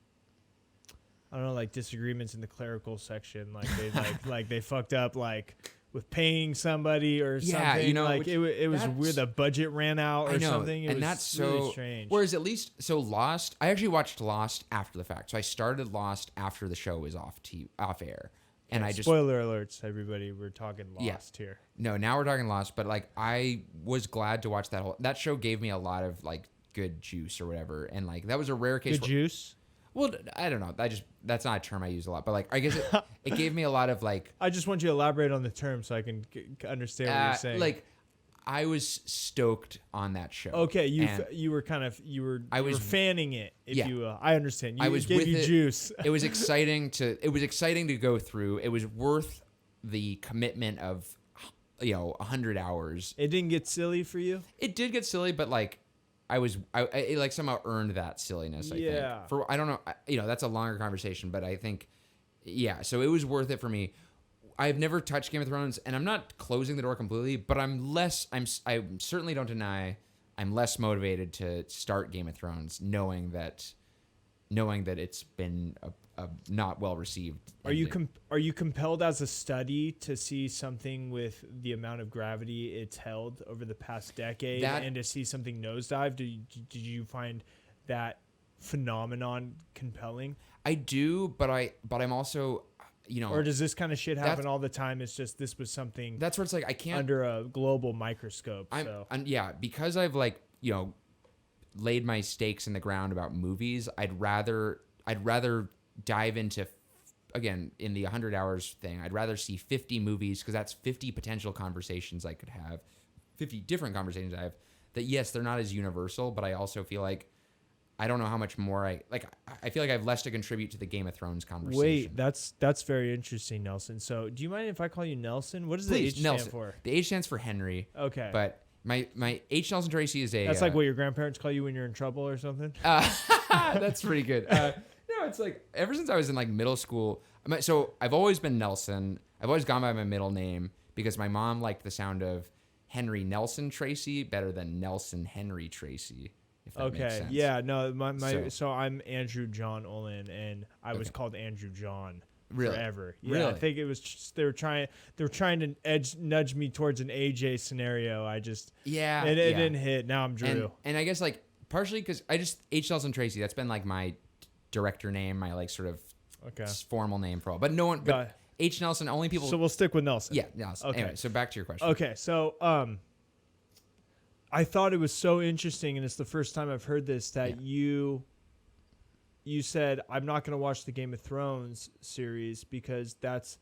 I don't know, like disagreements in the clerical section, like they like they fucked up like with paying somebody or something. You know, like it was weird. The budget ran out or something. It and was that's really so strange. Whereas at least Lost, I actually watched Lost after the fact. So I started Lost after the show was off air, and I just spoiler alerts, everybody. We're talking Lost here. No, now we're talking Lost, but like I was glad to watch that show. Gave me a lot of like good juice or whatever, and like that was a rare case. Good juice. Well, I don't know. That's not a term I use a lot, but like I guess it gave me a lot of like. I just want you to elaborate on the term so I can understand what you're saying. Like, I was stoked on that show. Okay, you were fanning it, if you will. I understand. Gave you juice. It was exciting to go through. It was worth the commitment of 100 hours. It didn't get silly for you? It did get silly, but like. It like somehow earned that silliness. I think. I don't know. That's a longer conversation, but I think, so it was worth it for me. I've never touched Game of Thrones, and I'm not closing the door completely, but I certainly don't deny I'm less motivated to start Game of Thrones, knowing that it's been a not well received. Are you compelled as a study to see something with the amount of gravity it's held over the past decade and to see something nosedive? Did you find that phenomenon compelling? I do, but I'm also, or does this kind of shit happen all the time? It's just this was something that's where it's like I can't under a global microscope. Because I've like laid my stakes in the ground about movies. I'd rather dive into, again, in the 100 hours thing, I'd rather see 50 movies because that's 50 potential conversations I could have, 50 different conversations I have that, yes, they're not as universal, but I also feel like I don't know how much more I feel like I have less to contribute to the Game of Thrones conversation. Wait, that's very interesting, Nelson. So do you mind if I call you Nelson? What does the H Nelson. stand for? The H stands for Henry. Okay. But my H.Nelson Tracey is a... That's like what your grandparents call you when you're in trouble or something? That's pretty good. No, it's like ever since I was in like middle school. So I've always been Nelson. I've always gone by my middle name because my mom liked the sound of Henry Nelson Tracey better than Nelson Henry Tracey. If that makes sense. Yeah, no, so I'm Andrew John Olin, and I was called Andrew John forever. Yeah, really? I think it was just, they were trying to nudge me towards an AJ scenario. I just it didn't hit. Now I'm Drew, and I guess like partially because I just H.Nelson Tracey. That's been like my director name, my like sort of formal name for all. But no one, but H. Nelson, only people. So we'll stick with Nelson. Yeah, Nelson. Okay. Anyway, so back to your question. Okay, so I thought it was so interesting, and it's the first time I've heard this, that you said, I'm not going to watch the Game of Thrones series because that's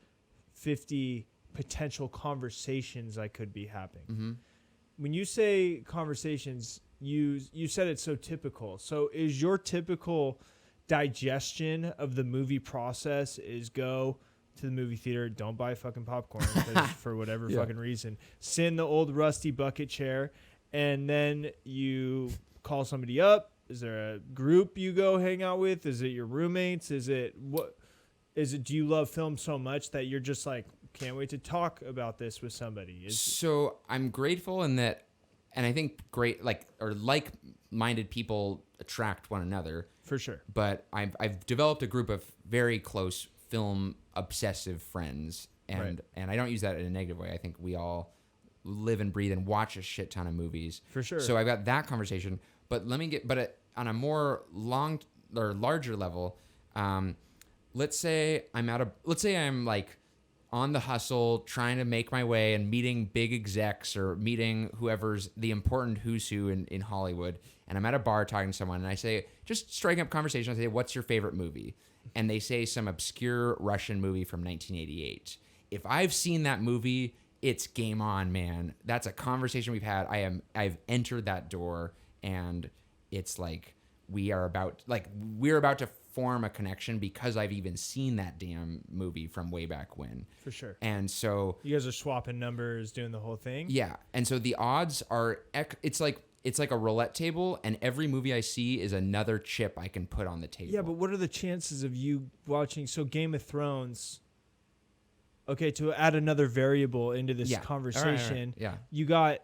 50 potential conversations I could be having. Mm-hmm. When you say conversations, you said it's so typical. So is your typical digestion of the movie process is go to the movie theater, don't buy fucking popcorn for whatever fucking reason, sit in the old rusty bucket chair, and then you call somebody up? Is there a group you go hang out with? Is it your roommates? Do you love film so much that you're just like, can't wait to talk about this with somebody? So I'm grateful in that, and I think like-minded people attract one another. For sure. But I've developed a group of very close film obsessive friends, and I don't use that in a negative way. I think we all live and breathe and watch a shit ton of movies. For sure. So I've got that conversation. But on a more larger level, let's say I'm like on the hustle, trying to make my way and meeting big execs or meeting whoever's the important who's who in Hollywood. And I'm at a bar talking to someone, and I say, just striking up conversation. I say, what's your favorite movie? And they say some obscure Russian movie from 1988. If I've seen that movie, it's game on, man. That's a conversation we've had. I've entered that door, and it's like we're about to form a connection because I've even seen that damn movie from way back when. For sure. And so you guys are swapping numbers, doing the whole thing? Yeah. And so the odds are it's like a roulette table, and every movie I see is another chip I can put on the table. Yeah, but what are the chances of you watching Game of Thrones? Okay, to add another variable into this conversation, all right.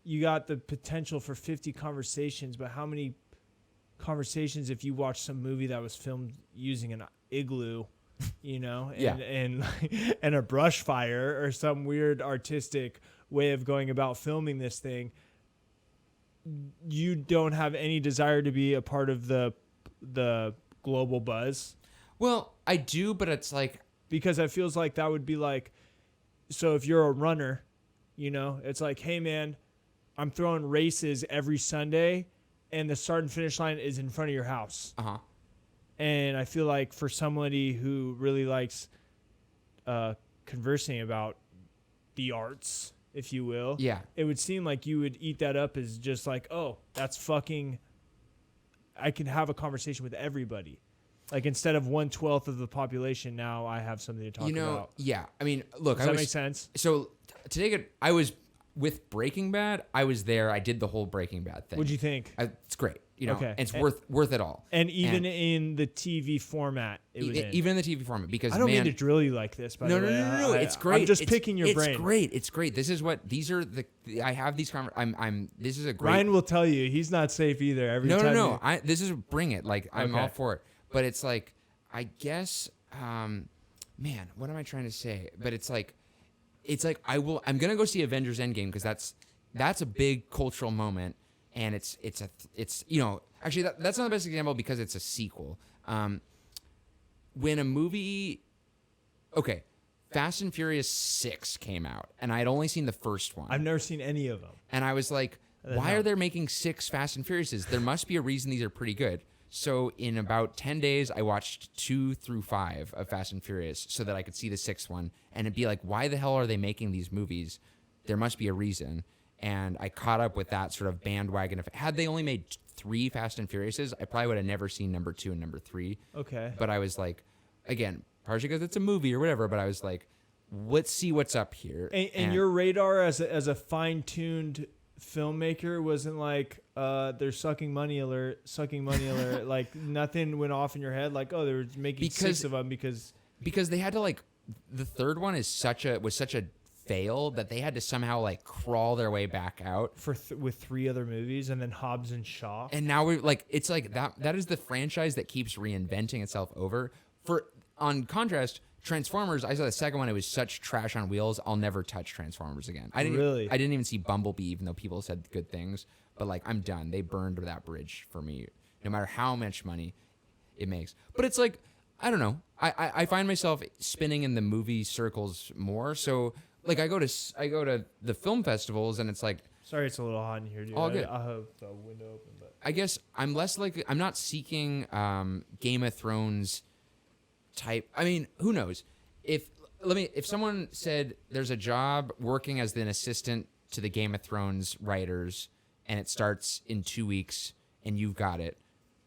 You got the potential for 50 conversations, but how many conversations if you watch some movie that was filmed using an igloo, you know, Yeah. and a brush fire or some weird artistic way of going about filming this thing. You don't have any desire to be a part of the global buzz, Well, I do, but it's like, because it feels like that would be like, so if you're a runner, you know, it's like, hey man, I'm throwing races every Sunday and the start and finish line is in front of your house. And I feel like for somebody who really likes conversing about the arts, if you will, yeah. it would seem like you would eat that up as just like, oh, that's fucking, I can have a conversation with everybody. Like instead of 1/12 of the population, now I have something to talk about. Yeah. I mean, look, Does that make sense? So to take it, I was with Breaking Bad. I was there. I did the whole Breaking Bad thing. What'd you think? It's great. You know, Okay. and it's worth it all. And even in the TV format, it was in. Even in the TV format, because I don't mean to drill you like this, by the way. No. It's great. I'm just picking your brain. It's great. This is what these are I have these this is a great. Ryan will tell you he's not safe either. Every time. No. This is bring it. Like I'm Okay. all for it. But it's like, I guess, man, what am I trying to say? But it's like I'm gonna go see Avengers Endgame because that's a big cultural moment. And it's you know, actually that's not the best example because it's a sequel. When a movie, okay, Fast and Furious 6 came out, and I had only seen the first one. I've never seen any of them. And I was like, why are they making 6 Fast and Furiouses? There must be a reason these are pretty good. So in about 10 days, I watched 2 through 5 of Fast and Furious so that I could see the 6th one. And it'd be like, why the hell are they making these movies? There must be a reason. And I caught up with that sort of bandwagon. Had they only made 3 Fast and Furiouses, I probably would have never seen number 2 and number 3. Okay. But I was like, again, partially because it's a movie or whatever, but I was like, let's see what's up here. And your radar as a fine-tuned filmmaker wasn't like, there's sucking money alert. Like nothing went off in your head. Like, oh, they were making 6 of them because they had to, like, the third one was such a fail that they had to somehow like crawl their way back out with 3 other movies and then Hobbs and Shaw. And now we're like, it's like that is the franchise that keeps reinventing itself over. On contrast, Transformers, I saw the second one, it was such trash on wheels. I'll never touch Transformers again. I didn't even see Bumblebee, even though people said good things, but like, I'm done. They burned that bridge for me, no matter how much money it makes. But it's like, I don't know. I find myself spinning in the movie circles more. So like I go to the film festivals and it's like, sorry, it's a little hot in here, dude. All good. I have the window open, but I guess I'm less like, I'm not seeking Game of Thrones type. I mean, who knows? If someone said there's a job working as an assistant to the Game of Thrones writers and it starts in 2 weeks and you've got it,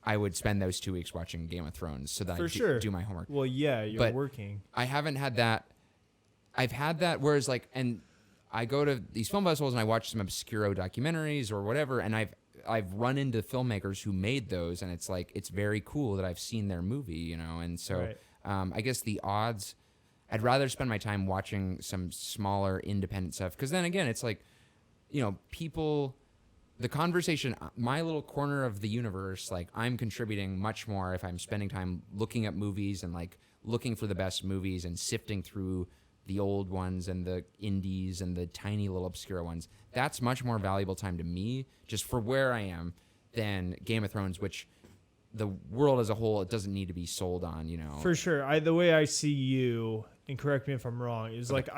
I would spend those 2 weeks watching Game of Thrones so that I do my homework. Well, yeah, you're working. I haven't had that. I've had that, whereas like, and I go to these film festivals and I watch some obscure documentaries or whatever, and I've run into filmmakers who made those, and it's like, it's very cool that I've seen their movie, you know, and so Right. I guess the odds, I'd rather spend my time watching some smaller independent stuff, because then again, it's like, you know, the conversation, my little corner of the universe, like I'm contributing much more if I'm spending time looking at movies and like looking for the best movies and sifting through the old ones and the indies and the tiny little obscure ones. That's much more valuable time to me, just for where I am, than Game of Thrones, which the world as a whole, it doesn't need to be sold on, you know. For sure. The way I see you, and correct me if I'm wrong, is like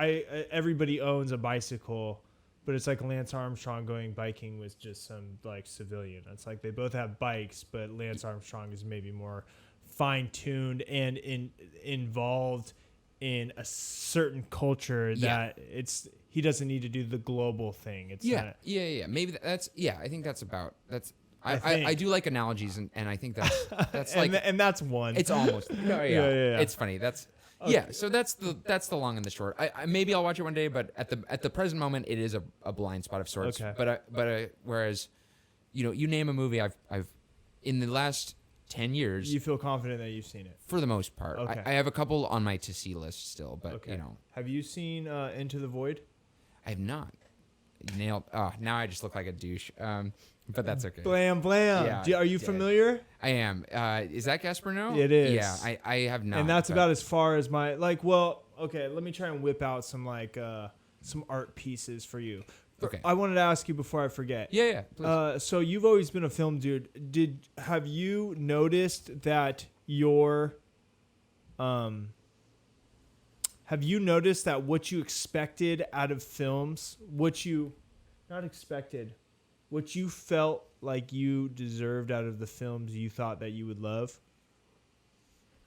everybody owns a bicycle, but it's like Lance Armstrong going biking with just some like civilian. It's like they both have bikes, but Lance Armstrong is maybe more fine-tuned and involved in a certain culture that he doesn't need to do the global thing. It's yeah. Maybe I think that's about that's. I do like analogies, and I think that's like, and that's one. It's almost yeah. It's funny. That's okay. Yeah. So that's the long and the short. I maybe I'll watch it one day, but at the present moment, it is a blind spot of sorts. Okay. But whereas, you know, you name a movie I've in the last 10 years. You feel confident that you've seen it for the most part. Okay. I have a couple on my to see list still, but okay. you know. Have you seen Into the Void? I have not. nailed. Oh, now I just look like a douche. But that's okay. Blam blam. Yeah, Are you yeah. familiar? I am. Is that Gasparino? It is. Yeah, I have not. And that's but- about as far as my like. Well, okay. Let me try and whip out some some art pieces for you. Okay. I wanted to ask you before I forget. Yeah. Please. So you've always been a film dude. Have you noticed that have you noticed that what you expected out of films, what you felt like you deserved out of the films you thought that you would love,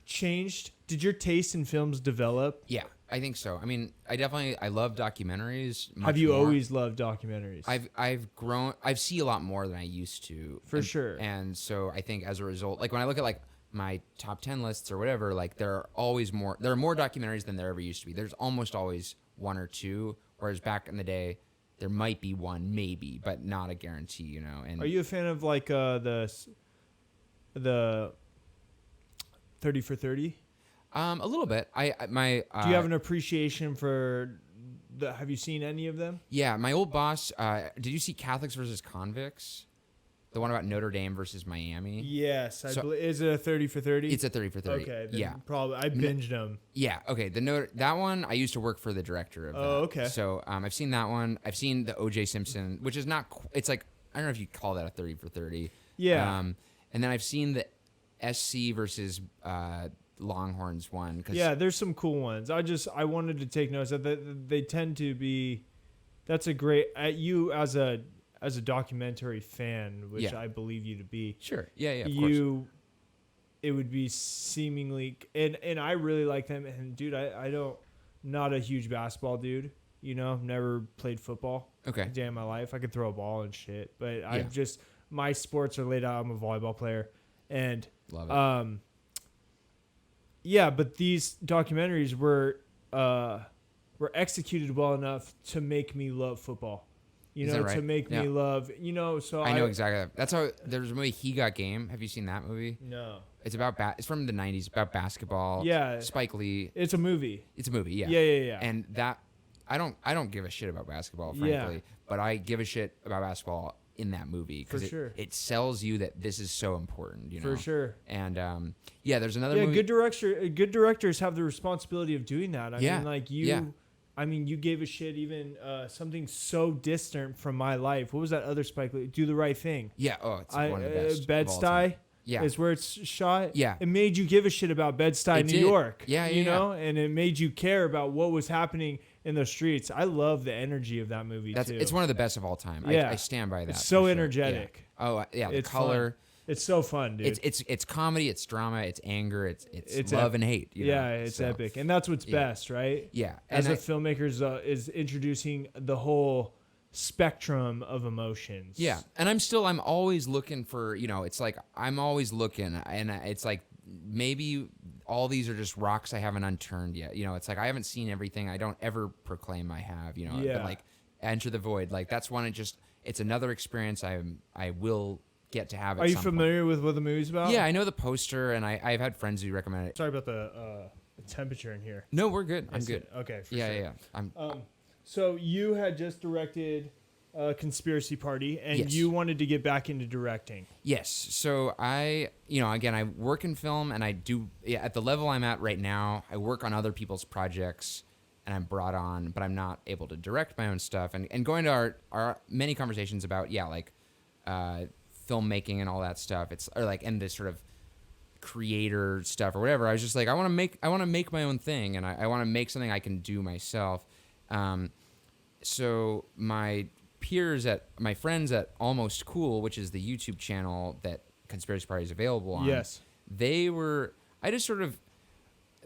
changed? Did your taste in films develop? Yeah, I think so. I mean, I love documentaries. Much Have you more. always loved documentaries? I've grown. I've seen a lot more than I used to. For sure. And so I think as a result, like when I look at like my top 10 lists or whatever, like there are more documentaries than there ever used to be. There's almost always one or two, whereas back in the day, there might be one, maybe, but not a guarantee, you know. And are you a fan of like the 30 for 30? a little bit. Do Do you have an appreciation for have you seen any of them? Yeah, my old boss. Did you see Catholics versus Convicts? The one about Notre Dame versus Miami. Yes, I believe. Is it a 30 for 30? It's a 30 for 30. Okay, yeah, probably. I binged them. Yeah. Okay. That one I used to work for the director of. Oh, that. okay. So I've seen that one. I've seen the O.J. Simpson, which is not. It's like I don't know if you call that a 30 for 30. Yeah. And then I've seen the SC versus Longhorns one. Yeah, there's some cool ones. I wanted to take notes that they tend to be. That's a great you as a documentary fan, which Yeah. I believe you to be. Sure. Yeah. Of course. It would be seemingly, and I really like them. And dude, not a huge basketball dude. You know, never played football. Okay. A day in my life. I could throw a ball and shit, but Yeah. my sports are laid out. I'm a volleyball player, and Love it. yeah. But these documentaries were executed well enough to make me love football. You Is know, that right? to make me love. You know, so I know exactly. That's how there's a movie He Got Game. Have you seen that movie? No. It's about it's from the 90s, about basketball. Yeah. Spike Lee. It's a movie. It's a movie, yeah. Yeah. And that I don't give a shit about basketball, frankly, but I give a shit about basketball in that movie because it sells you that this is so important, you know. For sure. And there's another movie. Good directors have the responsibility of doing that. I mean, like you. Yeah. I mean, you gave a shit even something so distant from my life. What was that other Spike Lee? Do the Right Thing. Yeah. Oh, it's one of the best. Bed-Stuy. Yeah. Is where it's shot. Yeah. It made you give a shit about Bed-Stuy, New York. Yeah. You know, and it made you care about what was happening in the streets. I love the energy of that movie too. It's one of the best of all time. Yeah. I stand by that. It's so for sure. energetic. Yeah. Oh, yeah. The It's color. fun. It's so fun, dude. It's comedy, it's drama, it's anger, it's love and hate. You know? It's epic, and that's what's best, right? Yeah. As a filmmaker, is introducing the whole spectrum of emotions. Yeah, and I'm always looking for, you know, it's like I'm always looking, and it's like maybe all these are just rocks I haven't unturned yet. You know, it's like I haven't seen everything. I don't ever proclaim I have. You know, but like Enter the Void, like that's one. It's another experience I will get to have. Are you familiar with what the movie's about? Yeah, I know the poster, and I've had friends who recommend it. Sorry about the temperature in here. No, we're good. I'm good. Okay. Yeah. So you had just directed Conspiracy Party, and you wanted to get back into directing. Yes. So I work in film, and I do at the level I'm at right now. I work on other people's projects, and I'm brought on, but I'm not able to direct my own stuff. And going to our many conversations about filmmaking and all that stuff. And this sort of creator stuff or whatever. I was just like, I want to make my own thing, and I want to make something I can do myself. So my friends at Almost Cool, which is the YouTube channel that Conspiracy Party is available on. Yes. I just sort of,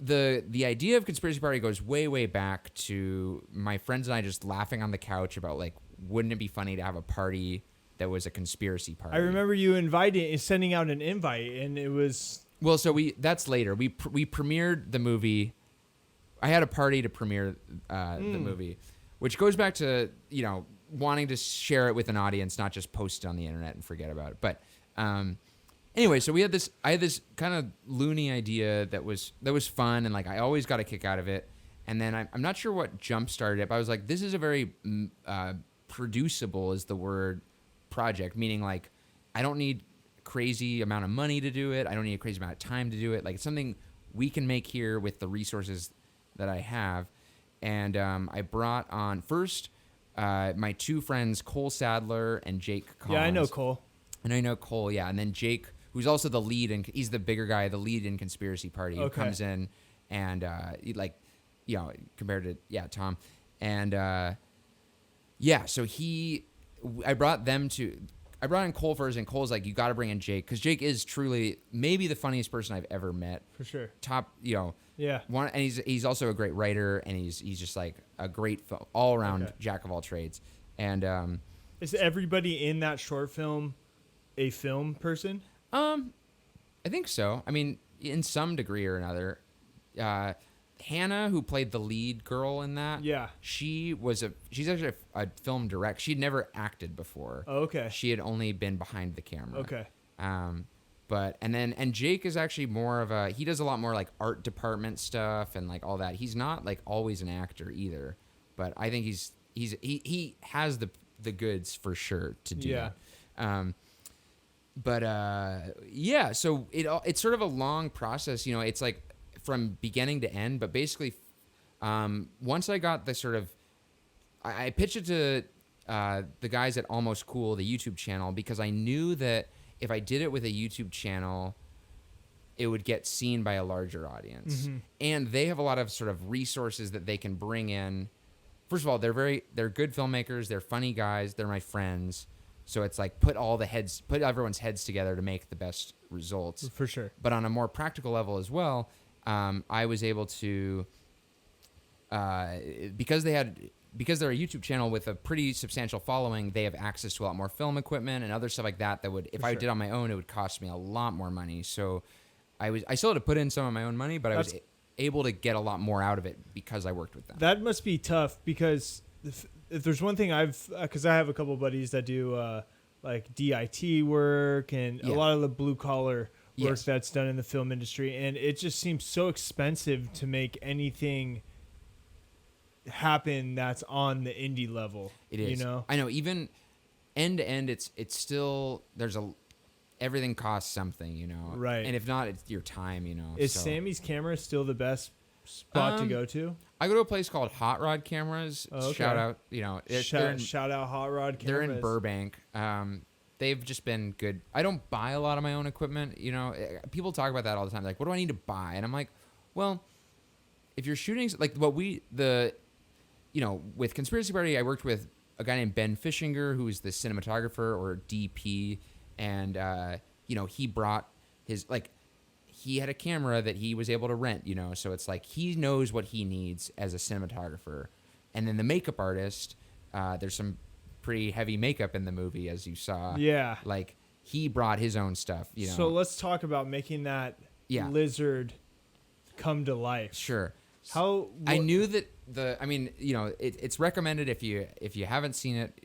the idea of Conspiracy Party goes way, way back to my friends and I just laughing on the couch about like, wouldn't it be funny to have a party that was a conspiracy party? I remember you sending out an invite, and it was... Well, so that's later. We premiered the movie. I had a party to premiere the movie, which goes back to, you know, wanting to share it with an audience, not just post it on the internet and forget about it. But anyway, so I had this kind of loony idea that was fun, and like I always got a kick out of it. And then I'm not sure what jump started it, but I was like, this is a very producible is the word project, meaning like I don't need crazy amount of money to do it. I don't need a crazy amount of time to do it. Like it's something we can make here with the resources that I have. And I brought on first my two friends, Cole Sadler and Jake Collins. Yeah, I know Cole. And I know Cole, yeah. And then Jake, who's also the lead, and he's the bigger guy, the lead in Conspiracy Party, who comes in and, compared to, Tom. And, so I brought in Cole first, and Cole's like, you got to bring in Jake, because Jake is truly maybe the funniest person I've ever met. For sure. Top, Yeah. One, and he's also a great writer, and he's just like a great all around jack of all trades. And is everybody in that short film a film person? I think so. I mean, in some degree or another. Hannah, who played the lead girl in that, she's actually a film direct. She'd never acted before. Oh, okay. She had only been behind the camera. Okay. And Jake is actually more of he does a lot more like art department stuff and like all that. He's not like always an actor either, but I think he has the goods for sure to do that. So it's sort of a long process, it's like from beginning to end, but basically once I got the sort of I pitched it to the guys at Almost Cool, the YouTube channel, because I knew that if I did it with a YouTube channel, it would get seen by a larger audience. Mm-hmm. And they have a lot of sort of resources that they can bring in. First of all, they're good filmmakers, they're funny guys, they're my friends. So it's like put everyone's heads together to make the best results. For sure. But on a more practical level as well, I was able to because they're a YouTube channel with a pretty substantial following, they have access to a lot more film equipment and other stuff like that would, if I did on my own, it would cost me a lot more money. So I still had to put in some of my own money, but I was able to get a lot more out of it because I worked with them. That must be tough, because if there's one thing because I have a couple of buddies that do like DIT work and a lot of the blue collar work that's done in the film industry. And it just seems so expensive to make anything happen that's on the indie level. It is. I know, even end to end, it's still everything costs something, right? And if not, it's your time, Is Sammy's camera still the best spot to go to? I go to a place called Hot Rod Cameras. Oh, okay. Shout out, shout out Hot Rod Cameras. They're in Burbank. They've just been good. I don't buy a lot of my own equipment. People talk about that all the time. Like, what do I need to buy? And I'm like, well, if you're shooting like with Conspiracy Party, I worked with a guy named Ben Fishinger, who's the cinematographer or DP, and he brought he had a camera that he was able to rent, so it's like he knows what he needs as a cinematographer. And then the makeup artist, there's some pretty heavy makeup in the movie, as you saw. Yeah. Like, he brought his own stuff, So let's talk about making that lizard come to life. Sure. I knew that it's recommended if you haven't seen it,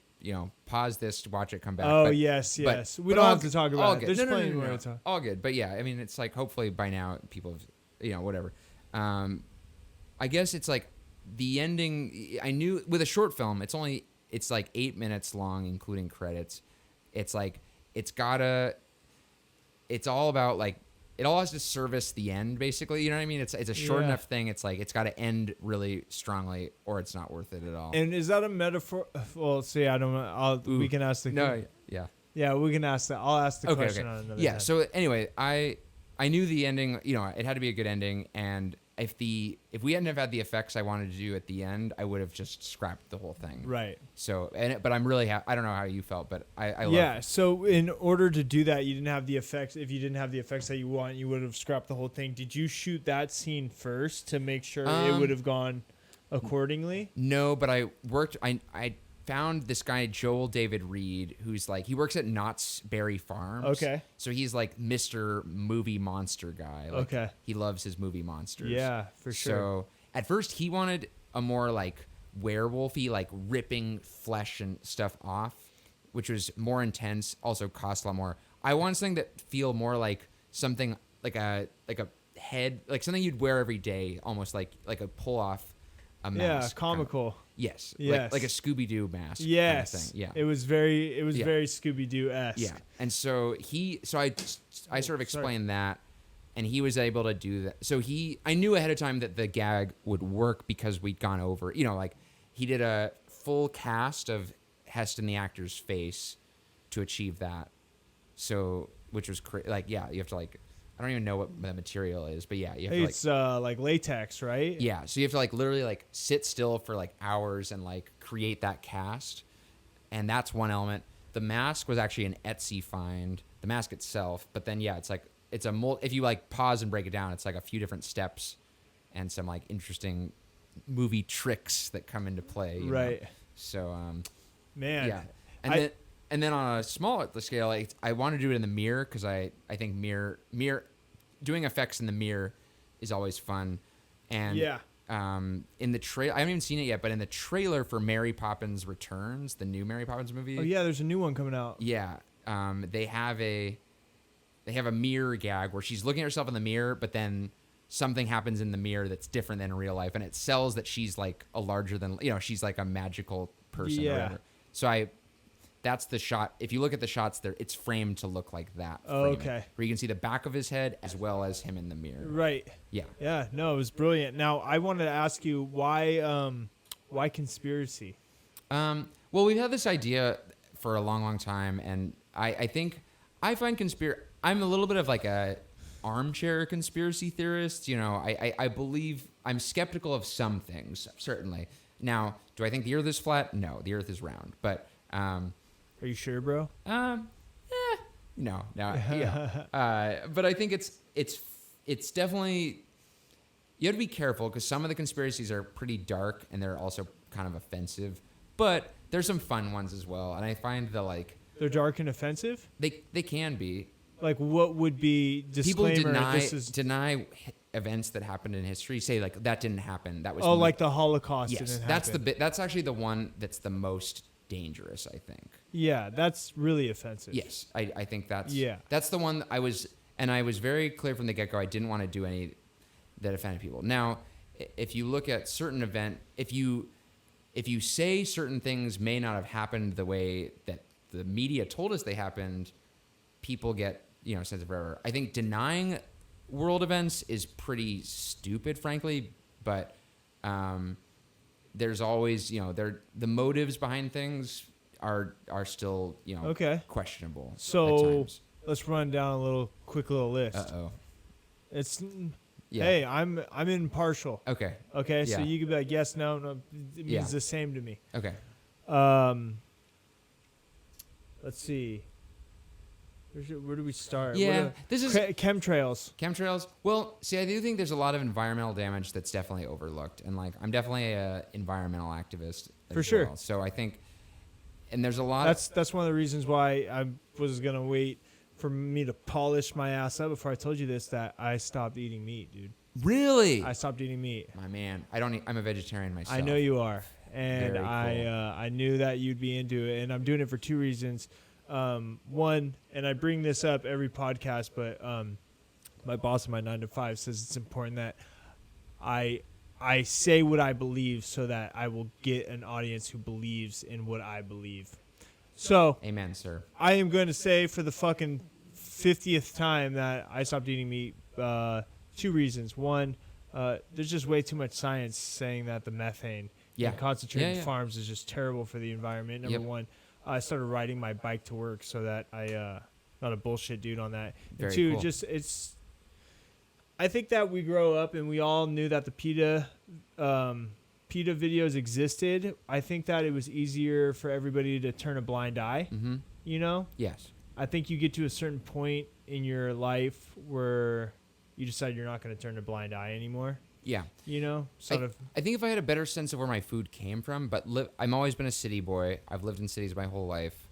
pause this, watch it, come back. Oh, yes. We don't have to talk about it. There's plenty more to talk. All good. But yeah, it's like hopefully by now people have, whatever. I guess it's like the ending. I knew with a short film, it's like 8 minutes long, including credits. It's like it's all about like. It all has to service the end, basically. You know what I mean? It's a short enough thing. It's like it's got to end really strongly, or it's not worth it at all. And is that a metaphor? Well, see, I don't know. We can ask the. No, yeah. Yeah, we can ask that. I'll ask the question on another. Yeah. So anyway, I knew the ending. It had to be a good ending, and if we hadn't have had the effects I wanted to do at the end, I would have just scrapped the whole thing. Right. So, but I'm really I don't know how you felt, but I love it. So in order to do that, you didn't have the effects. If you didn't have the effects that you want, you would have scrapped the whole thing. Did you shoot that scene first to make sure it would have gone accordingly? No, but I worked. I found this guy Joel David Reed, who's like he works at Knott's Berry Farms. Okay. So he's like Mr. Movie Monster guy. Like, okay. He loves his movie monsters. Yeah, for sure. So at first he wanted a more like werewolfy, like ripping flesh and stuff off, which was more intense. Also cost a lot more. I wanted something that feel more like something like a head, like something you'd wear every day, almost like a pull off a mask. Yeah, comical. Yes. Yes. Like a Scooby-Doo mask. Yes. Kind of thing. Yeah. It was very Scooby-Doo-esque. Yeah. And so I sort of explained that, and he was able to do that. So I knew ahead of time that the gag would work because we'd gone over, like he did a full cast of Heston the actor's face to achieve that. So, which was like, yeah, you have to like, I don't even know what the material is, but yeah, you have to It's like latex, right? yeah. So you have to like literally like sit still for like hours and like create that cast. And that's one element. The mask was actually an Etsy find, the mask itself. But then, yeah, it's like, if you like pause and break it down, it's like a few different steps and some like interesting movie tricks that come into play. You right. know? So, man. Yeah. And then on a smaller scale, I want to do it in the mirror because I think mirror doing effects in the mirror is always fun. And yeah. In the trailer, I haven't even seen it yet, but in the trailer for Mary Poppins Returns, the new Mary Poppins movie. Oh yeah, there's a new one coming out. Yeah. They have a mirror gag where she's looking at herself in the mirror, but then something happens in the mirror that's different than in real life, and it sells that she's like a larger than, she's like a magical person or whatever. So that's the shot. If you look at the shots there, it's framed to look like that. Okay. Where you can see the back of his head as well as him in the mirror. Right. Yeah. Yeah. No, it was brilliant. Now I wanted to ask you why conspiracy? Well, we've had this idea for a long, long time, and I think I find I'm a little bit of like a armchair conspiracy theorist. I believe I'm skeptical of some things, certainly. Now, do I think the Earth is flat? No, the Earth is round. But are you sure, bro? No. Yeah. But I think it's definitely, you have to be careful because some of the conspiracies are pretty dark and they're also kind of offensive. But there's some fun ones as well, and I find they're dark and offensive. They can be. Like, what would be disclaimer? People deny events that happened in history. Say like that didn't happen. That was like the Holocaust. Yes, didn't that's happen. that's actually the one that's the most dangerous, I think. Yeah, that's really offensive. Yes, I think that's the one I was very clear from the get-go. I didn't want to do any that offended people. Now, if you look at certain event, if you say certain things may not have happened the way that the media told us they happened, people get sense of error. I think denying world events is pretty stupid, frankly, but there's always the motives behind things are still questionable. So at times. Let's run down a quick little list. It's hey, I'm impartial. Okay. Yeah. So you could be like yes, no. It means the same to me. Okay. Let's see. Where do we start? Yeah, this is chemtrails. Chemtrails. Well, see, I do think there's a lot of environmental damage that's definitely overlooked, and I'm definitely an environmental activist for sure. Well. So I think, and there's a lot. That's one of the reasons why I was gonna wait for me to polish my ass up before I told you this, that I stopped eating meat, dude. Really? I stopped eating meat. My man, I'm a vegetarian myself. I know you are, and Very cool. I knew that you'd be into it, and I'm doing it for two reasons. One, and I bring this up every podcast, but my boss in my 9-to-5 says it's important that I say what I believe so that I will get an audience who believes in what I believe. So, amen, sir. I am going to say for the fucking 50th time that I stopped eating meat. Two reasons. One, there's just way too much science saying that the methane in concentrated farms is just terrible for the environment. Number one. I started riding my bike to work so that not a bullshit dude on that. Very and two, cool. I think that we grow up and we all knew that the PETA videos existed. I think that it was easier for everybody to turn a blind eye. Mm-hmm. Yes. I think you get to a certain point in your life where you decide you're not going to turn a blind eye anymore. Yeah. I think if I had a better sense of where my food came from, but I've always been a city boy. I've lived in cities my whole life.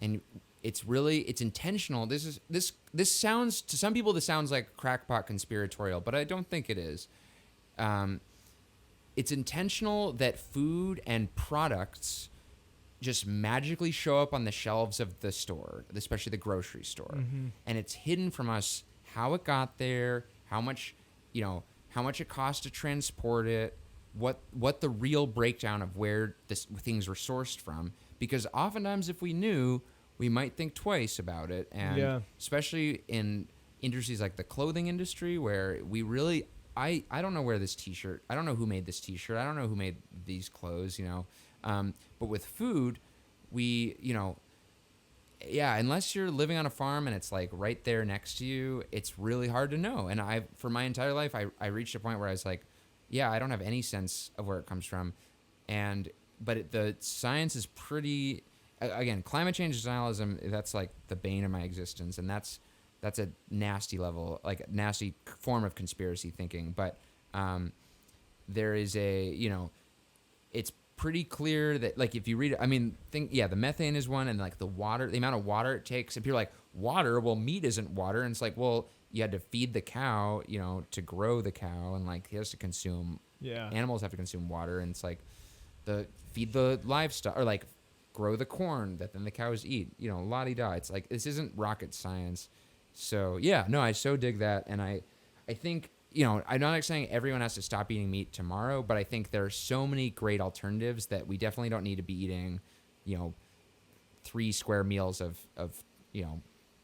And it's intentional. This sounds, to some people, this sounds like crackpot conspiratorial, but I don't think it is. It's intentional that food and products just magically show up on the shelves of the store, especially the grocery store. Mm-hmm. And it's hidden from us how it got there, how much it costs to transport it, what the real breakdown of where things were sourced from, because oftentimes if we knew, we might think twice about it. And especially in industries like the clothing industry, where we really, I don't know where this t-shirt, I don't know who made this t-shirt, I don't know who made these clothes, but with food, we, unless you're living on a farm and it's like right there next to you, it's really hard to know. And for my entire life, I reached a point where I was like, I don't have any sense of where it comes from. But the science is pretty, again, climate change denialism, that's like the bane of my existence. And that's a nasty level, like a nasty form of conspiracy thinking. But there is it's pretty clear that, like, if you read it, the methane is one, and like the amount of water it takes. If you're like, water, well, meat isn't water. And it's like, well, you had to feed the cow, to grow the cow, and like he has to consume, animals have to consume water. And it's like, feed the livestock, or like grow the corn that then the cows eat, la-di-da. It's like, this isn't rocket science. So I so dig that. And I think, I'm not saying everyone has to stop eating meat tomorrow, but I think there are so many great alternatives that we definitely don't need to be eating, 3 square meals of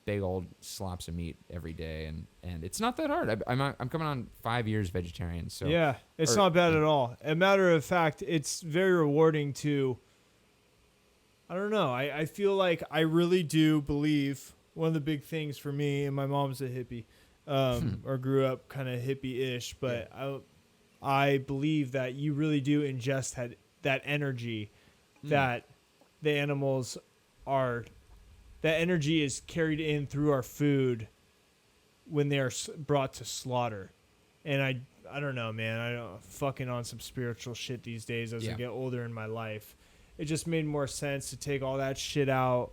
big old slops of meat every day. And it's not that hard. I'm coming on 5 years vegetarian. So it's not bad at all. A matter of fact, it's very rewarding to, I don't know. I feel like I really do believe one of the big things for me, and my mom's a hippie, or grew up kind of hippie-ish, but I believe that you really do ingest that energy that the animals are, that energy is carried in through our food when they are brought to slaughter. And I don't know, man. I'm fucking on some spiritual shit these days as I get older in my life. It just made more sense to take all that shit out.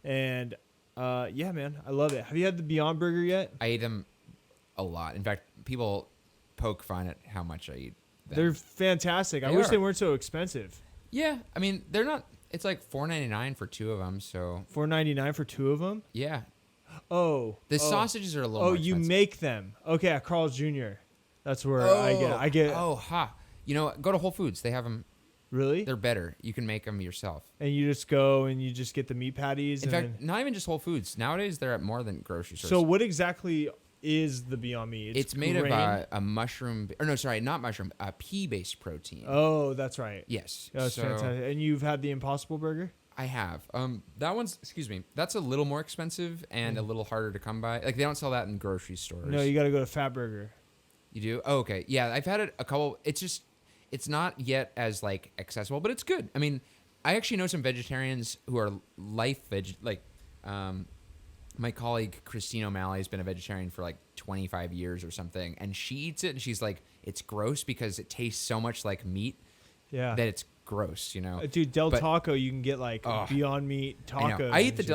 And man, I love it. Have you had the Beyond Burger yet? I eat them a lot. In fact, people poke fun at how much I eat them. They're fantastic. I wish they weren't so expensive. Yeah, they're not. It's like $4.99 for 2 of them. So $4.99 for 2 of them. Yeah. Oh, the sausages are a little. Oh, more you expensive. Make them? Okay, at Carl's Jr. That's where I get. Oh, ha! Go to Whole Foods. They have them. Really? They're better. You can make them yourself. And you just go and you just get the meat patties. In fact, not even just Whole Foods. Nowadays, they're at more than grocery stores. So what exactly is the Beyond Meat? It's made of a mushroom, or no, sorry, not mushroom, a pea-based protein. Oh, that's right. Yes. That's fantastic. And you've had the Impossible Burger? I have. That one's, that's a little more expensive and a little harder to come by. Like, they don't sell that in grocery stores. No, you got to go to Fat Burger. You do? Oh, okay. Yeah, I've had it a couple. It's not yet as like accessible, but it's good. I actually know some vegetarians who are my colleague Christine O'Malley has been a vegetarian for like 25 years or something, and she eats it and she's like, it's gross because it tastes so much like meat that it's gross, Dude, Taco, you can get like Beyond Meat tacos. I eat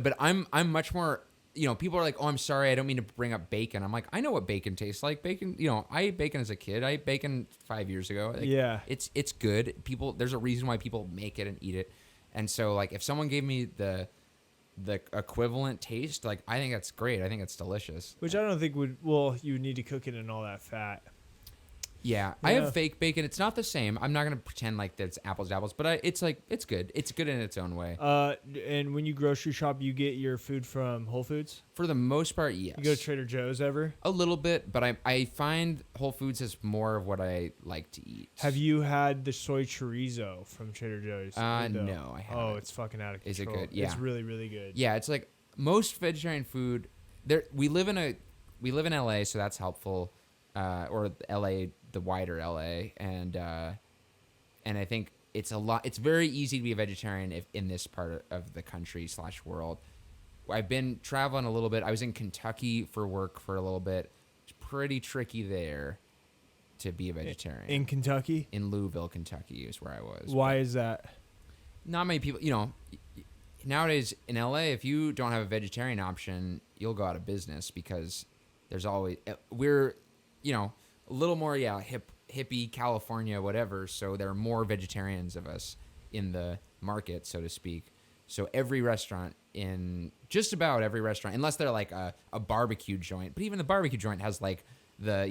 but I'm much more. People are like, oh, I'm sorry, I don't mean to bring up bacon. I'm like, I know what bacon tastes like. Bacon, I ate bacon as a kid. I ate bacon 5 years ago. Like, it's good. There's a reason why people make it and eat it. And so, like, if someone gave me the equivalent taste, like, I think that's great. I think it's delicious. Which I don't think you would need to cook it in all that fat. Yeah, I have fake bacon. It's not the same. I'm not gonna pretend like that's apples to apples, but it's good. It's good in its own way. And when you grocery shop, you get your food from Whole Foods? For the most part, yes. You go to Trader Joe's ever? A little bit, but I find Whole Foods is more of what I like to eat. Have you had the soy chorizo from Trader Joe's? No, I haven't. Oh, it's fucking out of control. Is it good? Yeah, it's really, really good. Yeah, it's like most vegetarian food. We live in LA, so that's helpful. Or LA. The wider LA, and I think it's very easy to be a vegetarian in this part of the country / world. I've been traveling a little bit. I was in Kentucky for work for a little bit. It's pretty tricky there to be a vegetarian. In Kentucky? In Louisville, Kentucky is where I was. Why is that? Not many people, nowadays in LA, if you don't have a vegetarian option, you'll go out of business because there's always, we're, a little more, hippie, California, whatever. So there are more vegetarians of us in the market, so to speak. So just about every restaurant, unless they're like a barbecue joint, but even the barbecue joint has like the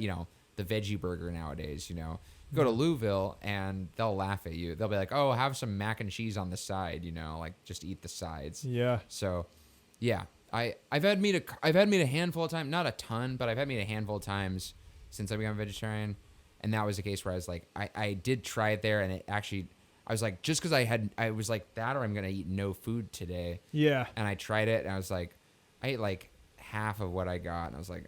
veggie burger nowadays, Go to Louisville and they'll laugh at you. They'll be like, "Oh, have some mac and cheese on the side, like just eat the sides." Yeah. So, yeah, I've had meat a handful of times, not a ton, but I've had meat a handful of times since I became a vegetarian, and that was a case where I was like, I did try it there, and it actually, I was like, just because I was like that, or I'm gonna eat no food today. Yeah. And I tried it, and I was like, I ate like half of what I got, and I was like,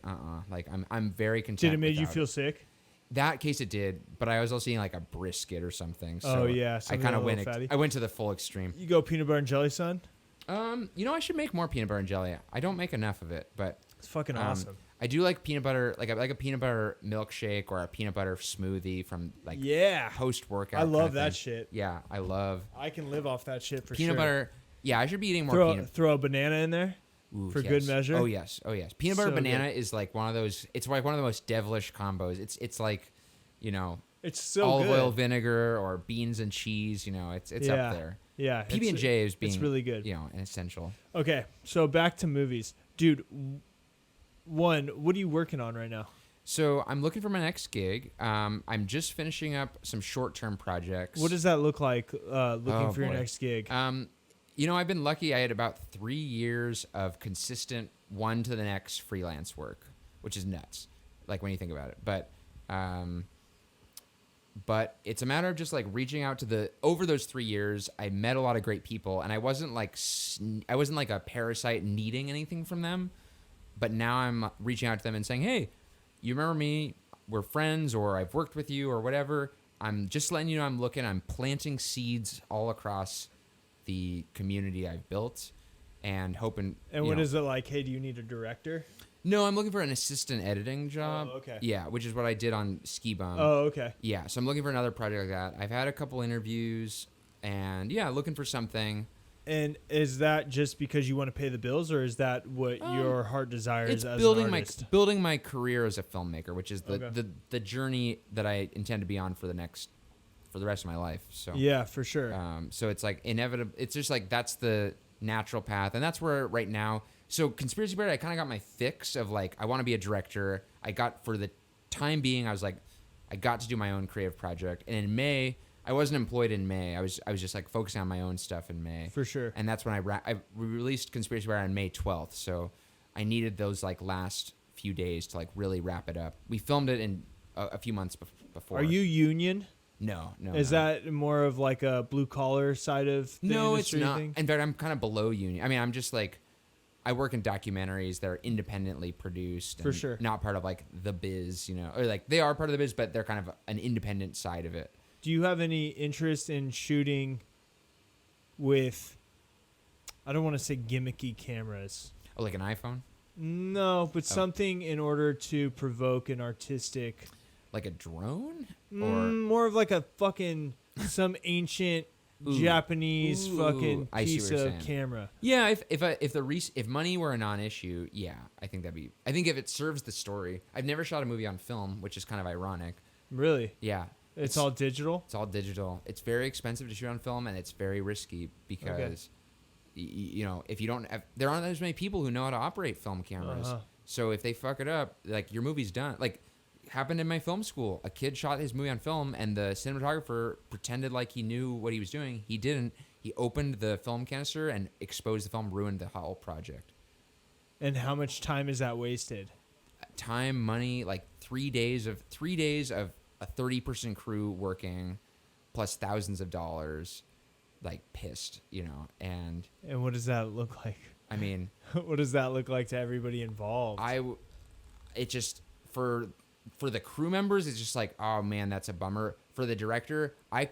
like I'm very content. Did it make you without feel sick? That case it did, but I was also eating like a brisket or something. So Oh yeah, I kind of went. I went to the full extreme. You go peanut butter and jelly, son. I should make more peanut butter and jelly. I don't make enough of it, but It's fucking awesome. I do like peanut butter, like a peanut butter milkshake or a peanut butter smoothie from like post workout. I love that shit. Yeah, I love. I can live off that shit for peanut sure. butter. Yeah, I should be eating more peanut. Throw a banana in there. Ooh, for yes. good measure. Oh yes. Peanut butter So banana good. is like one of those. It's like one of the most devilish combos. It's like, it's so olive good. oil, vinegar, or beans and cheese. It's up there. Yeah, PB&J is being. It's really good. An essential. Okay, so back to movies, dude. One, what are you working on right now? So I'm looking for my next gig. I'm just finishing up some short-term projects. What does that look like? Looking for your boy. next gig. I've been lucky. I had about 3 years of consistent one to the next freelance work, which is nuts. Like when you think about it, but it's a matter of just like reaching out to over those 3 years, I met a lot of great people, and I wasn't like a parasite needing anything from them. But now I'm reaching out to them and saying, "Hey, you remember me? We're friends, or I've worked with you, or whatever. I'm just letting you know I'm looking. I'm planting seeds all across the community I've built, and hoping." And what is it like? Hey, do you need a director? No, I'm looking for an assistant editing job. Oh, okay. Yeah, which is what I did on Ski Bum. Oh, okay. Yeah, so I'm looking for another project like that. I've had a couple interviews, and yeah, looking for something. And is that just because you want to pay the bills, or is that what your heart desires It's as building an artist? building my career as a filmmaker, which is Okay. the journey that I intend to be on for the rest of my life. So Yeah, for sure. so it's like inevitable. It's just like that's the natural path, and that's where right now. So Conspiracy Bear, I kind of got my fix of like I want to be a director. I got for the time being, I was like, I got to do my own creative project, and in May. I wasn't employed in May. I was just like focusing on my own stuff in May. For sure. And that's when I released Conspiracy Bear on May 12th. So I needed those like last few days to like really wrap it up. We filmed it in a few months before. Are you union? No. Is that more of like a blue collar side of the No, it's industry not. thing? In fact, I'm kind of below union. I mean, I'm just like I work in documentaries that are independently produced. For and sure. Not part of like the biz, or like they are part of the biz, but they're kind of an independent side of it. Do you have any interest in shooting with, I don't want to say gimmicky cameras. Oh, like an iPhone? No, but something in order to provoke an artistic. Like a drone? More of like a fucking, some ancient Japanese fucking I see piece what you're of saying. camera. Yeah, if money were a non-issue, yeah, I think I think if it serves the story. I've never shot a movie on film, which is kind of ironic. Really? Yeah. It's all digital? It's all digital. It's very expensive to shoot on film, and it's very risky because, if you don't have, there aren't as many people who know how to operate film cameras. Uh-huh. So if they fuck it up, like your movie's done. Like happened in my film school. A kid shot his movie on film, and the cinematographer pretended like he knew what he was doing. He didn't. He opened the film canister and exposed the film, ruined the whole project. And how much time is that wasted? Time, money, like 3 days of a 30-person crew working, plus thousands of dollars, like pissed, and what does that look like? I mean, what does that look like to everybody involved? It just for the crew members, it's just like, oh man, that's a bummer. For the director, I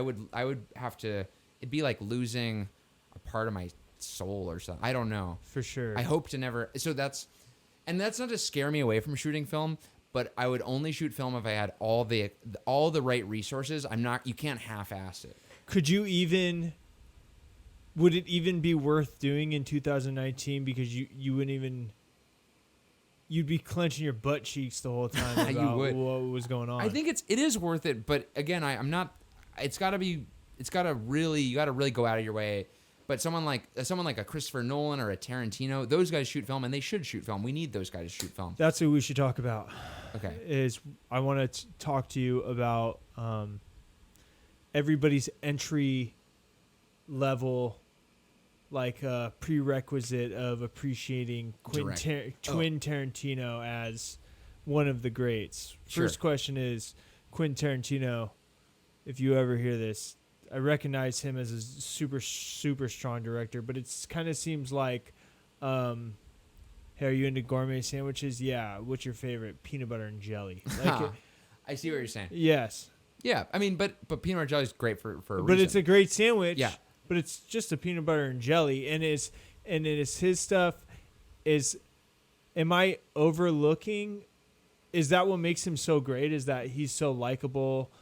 would have to. It'd be like losing a part of my soul or something. I don't know. For sure. I hope to never. So that's not to scare me away from shooting film. But I would only shoot film if I had all the right resources. You can't half-ass it. Would it even be worth doing in 2019? Because you wouldn't even, you'd be clenching your butt cheeks the whole time about what was going on. I think it is worth it. But again, I'm not, you got to really go out of your way. But someone like a Christopher Nolan or a Tarantino, those guys shoot film, and they should shoot film. We need those guys to shoot film. That's who we should talk about. Okay. Is I want to talk to you about everybody's entry level, like prerequisite of appreciating Quentin Tarantino as one of the greats. Sure. First question is, Quentin Tarantino, if you ever hear this, I recognize him as a super, super strong director, but it kind of seems like, hey, are you into gourmet sandwiches? Yeah. What's your favorite? Peanut butter and jelly. Like I see what you're saying. Yes. Yeah. I mean, but peanut butter and jelly is great for a reason. But it's a great sandwich. Yeah. But it's just a peanut butter and jelly, and it is his stuff. Am I overlooking? Is that what makes him so great? Is that he's so likable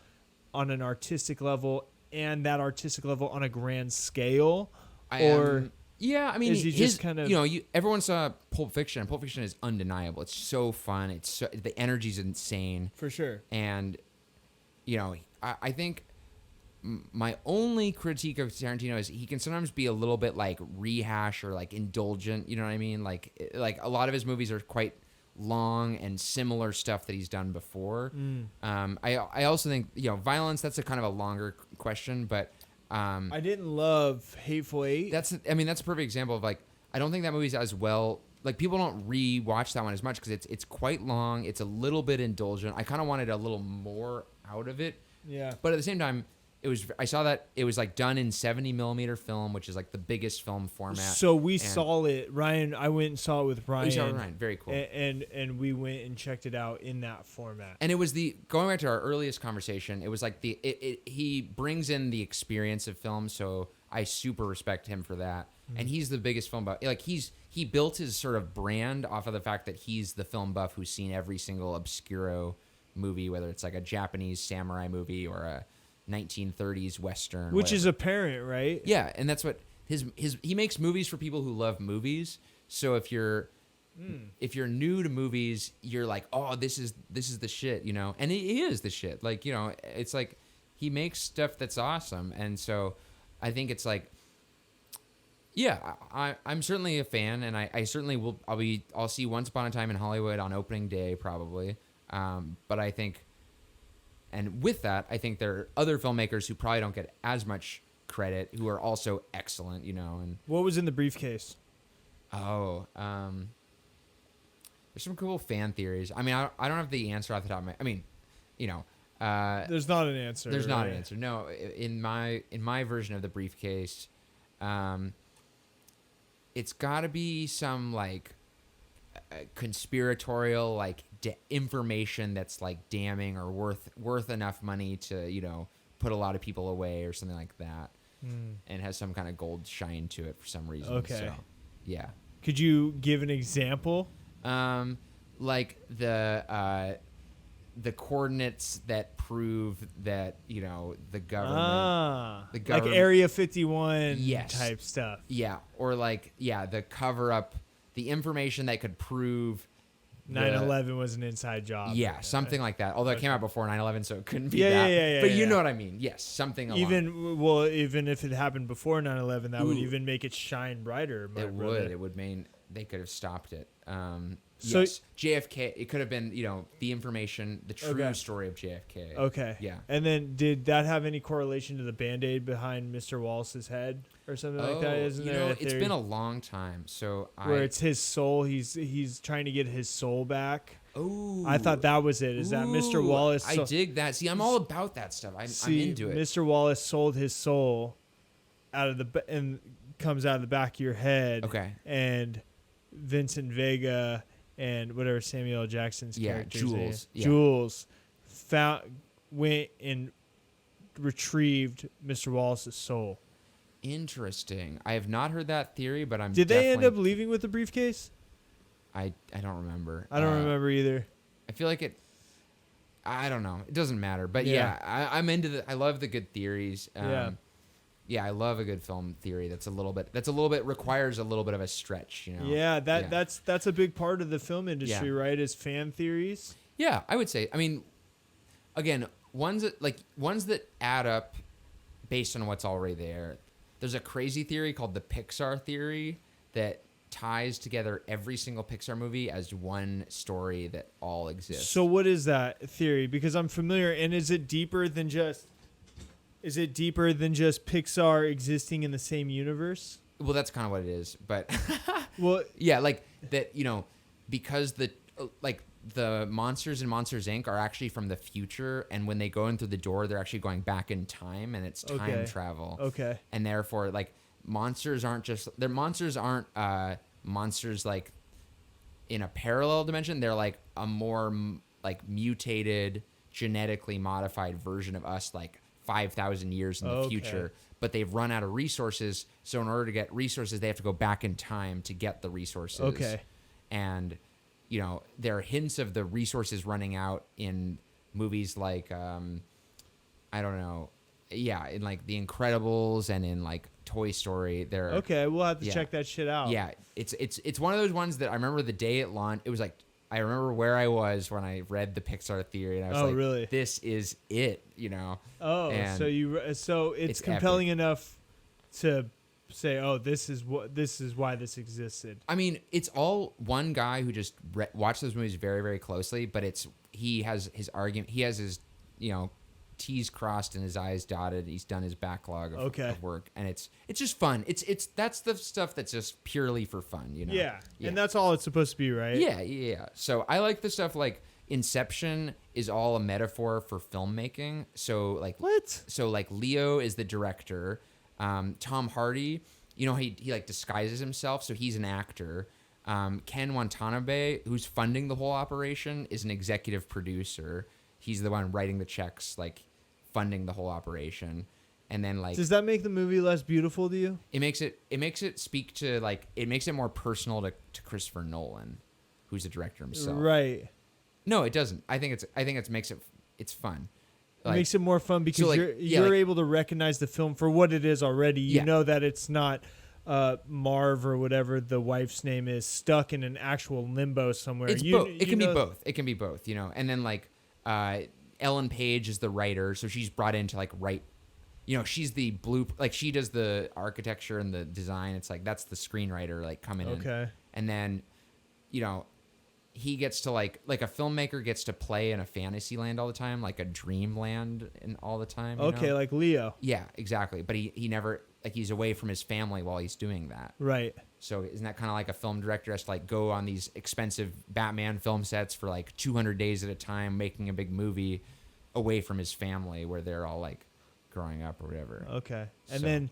on an artistic level, and that artistic level on a grand scale? Yeah, I mean, is he just kind of, everyone saw Pulp Fiction. Pulp Fiction is undeniable. It's so fun. The energy's insane for sure. And I think my only critique of Tarantino is he can sometimes be a little bit like rehash or like indulgent. You know what I mean? Like a lot of his movies are quite long and similar stuff that he's done before. I also think violence, that's a kind of a longer question, but I didn't love Hateful Eight. That's a perfect example of like, I don't think that movie's as well, like people don't re-watch that one as much because it's quite long. It's a little bit indulgent. I kind of wanted a little more out of it. Yeah. But at the same time, I saw that it was like done in 70 millimeter film, which is like the biggest film format. So we saw it, Ryan. I went and saw it with Ryan. We saw it with Ryan. Very cool. And we went and checked it out in that format. And it was going back to our earliest conversation. It was like he brings in the experience of film. So I super respect him for that. Mm-hmm. And he's the biggest film buff. Like he built his sort of brand off of the fact that he's the film buff who's seen every single obscuro movie, whether it's like a Japanese samurai movie or a 1930s Western. Which is apparent, right? Yeah, and that's what he makes movies for people who love movies. So if you're new to movies, you're like, oh, this is the shit, and he is the shit. Like, it's like he makes stuff that's awesome. And so I think it's like, yeah, I'm certainly a fan, and I certainly will. I'll see Once Upon a Time in Hollywood on opening day probably. But I think, and with that, I think there are other filmmakers who probably don't get as much credit who are also excellent, And what was in the briefcase? Oh, there's some cool fan theories. I mean, I don't have the answer off the top of my. I mean, there's not an answer. There's not an answer. No, in my version of the briefcase, it's got to be some like conspiratorial like information that's like damning or worth enough money to put a lot of people away or something like that, and has some kind of gold shine to it for some reason. Okay. So, yeah. Could you give an example? Like the coordinates that prove that the government, like Area 51 yes. type stuff. Yeah, or like the cover up, the information that could prove 9/11 was an inside job. Yeah, something like that. Although it came out before 9/11, so it couldn't be that. Yeah, but you know what I mean. Yes, something along. Even if it happened before 9/11, that would even make it shine brighter. It would. It would mean they could have stopped it. So yes, JFK. It could have been, the information, the true story of JFK. Okay. Yeah. And then, did that have any correlation to the Band-Aid behind Mr. Wallace's head or something like that? Isn't there? It's been a long time, so where it's his soul. He's trying to get his soul back. Oh. I thought that was it. Is that Mr. Wallace? I dig that. See, I'm all about that stuff. I'm into it. Mr. Wallace sold his soul and comes out of the back of your head. Okay. And Vincent Vega and whatever Samuel L. Jackson's character Jules went and retrieved Mr. Wallace's soul. Interesting. I have not heard that theory, but Did they end up leaving with the briefcase? I don't remember. I don't remember either. I feel like it. I don't know. It doesn't matter. But I'm into I love the good theories. Yeah, I love a good film theory. That's a little bit requires a little bit of a stretch, Yeah, that's a big part of the film industry, right? Is fan theories. Yeah, I would say. I mean, again, ones that add up based on what's already there. there's a crazy theory called the Pixar theory that ties together every single Pixar movie as one story that all exists. So what is that theory? Because I'm familiar, and is it deeper than just Pixar existing in the same universe? Well, that's kind of what it is, but Well, yeah, like that, because the monsters in Monsters Inc. are actually from the future, and when they go in through the door, they're actually going back in time, and it's time travel. Okay. And therefore, like, monsters aren't monsters like in a parallel dimension. They're like a more like mutated, genetically modified version of us, like 5,000 years in the future. But they've run out of resources, so in order to get resources, they have to go back in time to get the resources. Okay. And there are hints of the resources running out in movies like, I don't know, in like The Incredibles and in like Toy Story. Okay, we'll have to check that shit out. Yeah, it's one of those ones that I remember the day it launched. It was like, I remember where I was when I read the Pixar theory, and I was like, really? This is it, Oh, and so it's compelling enough to say, oh, this is why this existed. I mean, it's all one guy who just watched those movies very, very closely, but he has his argument. He has his, T's crossed and his I's dotted. He's done his backlog of work, and it's just fun. That's the stuff that's just purely for fun, Yeah, and that's all it's supposed to be, right? Yeah. So I like the stuff like Inception is all a metaphor for filmmaking. So like what? So like Leo is the director. Tom Hardy, he like disguises himself, so he's an actor. Ken Watanabe, who's funding the whole operation, is an executive producer. He's the one writing the checks, like funding the whole operation. And then like, does that make the movie less beautiful to you? It makes it speak to like, it makes it more personal to Christopher Nolan, who's the director himself. Right. No, it doesn't. I think it makes it's fun. Like, makes it more fun because you're able to recognize the film for what it is already. You know that it's not Marv or whatever the wife's name is stuck in an actual limbo somewhere. It can be both. It can be both, And then like Ellen Page is the writer, so she's brought in to like write. She's the like she does the architecture and the design. It's like that's the screenwriter like coming in. Okay. And then, he gets to like a filmmaker gets to play in a fantasy land all the time, like a dreamland and all the time. Okay, like Leo. Yeah, exactly. But he never, like, he's away from his family while he's doing that. Right. So isn't that kind of like a film director has to like go on these expensive Batman film sets for like 200 days at a time, making a big movie away from his family where they're all like growing up or whatever. Okay. And then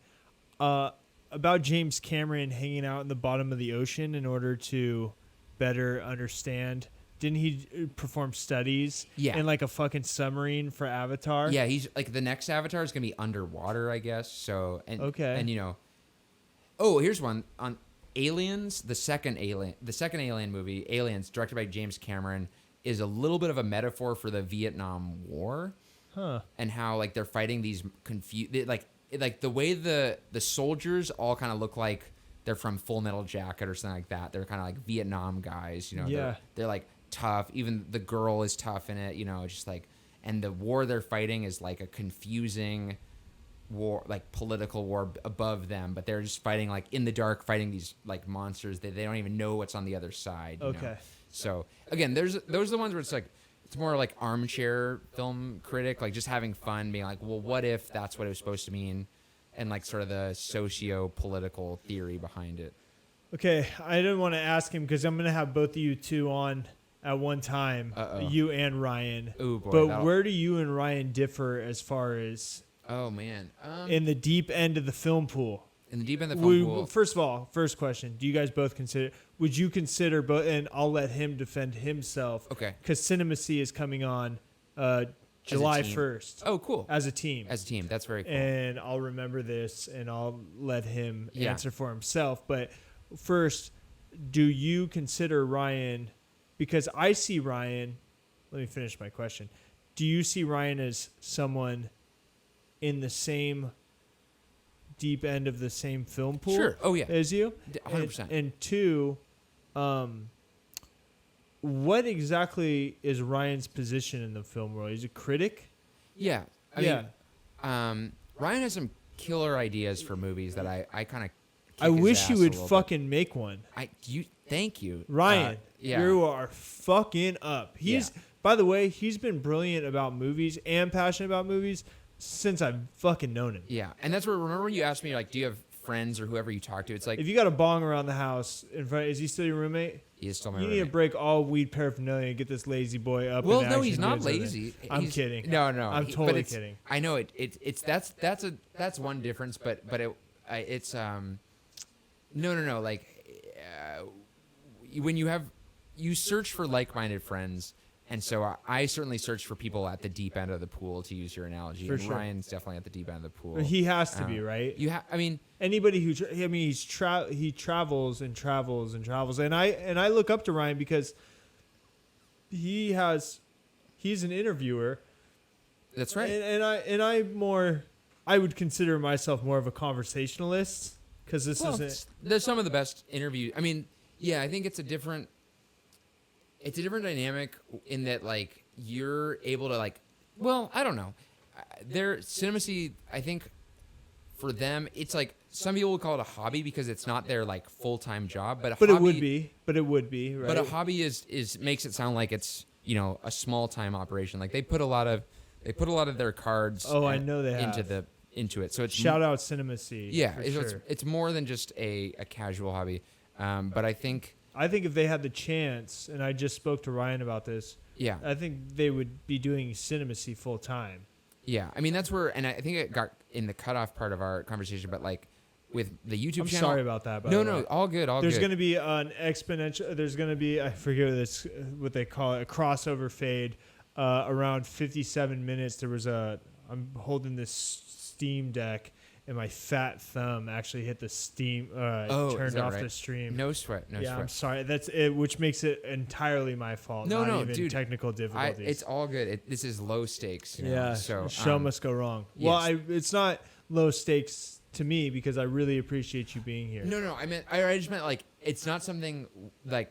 about James Cameron hanging out in the bottom of the ocean in order to better understand. Didn't he perform studies in like a fucking submarine for Avatar? Yeah, he's like the next Avatar is gonna be underwater, I guess. So and here's one on Aliens. The second Alien movie, Aliens, directed by James Cameron, is a little bit of a metaphor for the Vietnam War, and how like they're fighting these like the way the soldiers all kind of look like they're from Full Metal Jacket or something like that. They're kind of like Vietnam guys, They're like tough. Even the girl is tough in it, just like, and the war they're fighting is like a confusing war, like political war above them, but they're just fighting like in the dark, fighting these like monsters that they don't even know what's on the other side. You know? So again, those are the ones where it's like, it's more like armchair film critic, like just having fun, being like, well, what if that's what it was supposed to mean? And like sort of the socio-political theory behind it. Okay, I didn't want to ask him because I'm going to have both of you two on at one time, you and Ryan. Ooh, boy, but where do you and Ryan differ as far as... Oh, man. In the deep end of the film pool? In the deep end of the film pool... First of all, first question. Do you guys both consider... Would you consider both... And I'll let him defend himself. Okay. Because Cinemacy is coming on... July 1st. Oh, cool. As a team. That's very cool. And I'll remember this and I'll let him answer for himself. But first, do you consider Ryan, because I see Ryan, let me finish my question. Do you see Ryan as someone in the same deep end of the same film pool? Sure. Oh, yeah. As you? 100%. And two, what exactly is Ryan's position in the film world? He's a critic? Yeah. I mean, Ryan has some killer ideas for movies that I kind of. I wish you would fucking make one. Thank you, Ryan. Yeah. You are fucking up. By the way, he's been brilliant about movies and passionate about movies since I've fucking known him. Yeah, and that's where, remember when you asked me, like, do you have friends or whoever you talk to? It's like, if you got a bong around the house in front, is he still your roommate? He is still my roommate. You need to break all weed paraphernalia and get this lazy boy up. Well, no, he's not lazy. I'm kidding. No, I'm totally kidding. I know it's that's one difference, but it's no. Like when you search for like-minded friends. And so I certainly search for people at the deep end of the pool, to use your analogy. And Ryan's definitely at the deep end of the pool. He has to be, right? I mean, anybody who he travels and travels and travels, and I look up to Ryan because he's an interviewer. That's right. And I would consider myself more of a conversationalist because there's some of the best interviews. I mean, yeah, I think it's a different dynamic in that, like, you're able to, like, well, I don't know. Their Cinemacy, I think, for them, it's like some people would call it a hobby because it's not their, like, full-time job. But it would be, right? But a hobby is makes it sound like it's, you know, a small-time operation. Like, they put a lot of their cards. I know they have. into it. So it's shout out Cinemacy. Yeah, it's more than just a casual hobby. But I think if they had the chance, and I just spoke to Ryan about this, yeah, I think they would be doing Cinemacy full time. Yeah, I mean, that's where, and I think it got in the cutoff part of our conversation, but like with the YouTube channel. I'm sorry about that. No, all good. There's going to be an exponential, there's going to be, I forget what they call it, a crossover fade around 57 minutes. I'm holding this Steam Deck, and my fat thumb actually hit the Steam, turned off the stream. No sweat. Yeah, I'm sorry. That's it, which makes it entirely my fault. No, not even dude. Technical difficulties. It's all good. This is low stakes. Yeah, so show must go wrong. Yes. Well, it's not low stakes to me because I really appreciate you being here. No. I just meant, like, it's not something like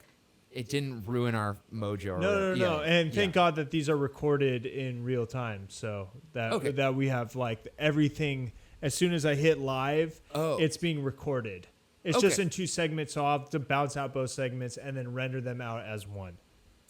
it didn't ruin our mojo. No. And thank God that these are recorded in real time, so that we have, like, everything. As soon as I hit live, it's being recorded. It's just in two segments, so I'll have to bounce out both segments and then render them out as one.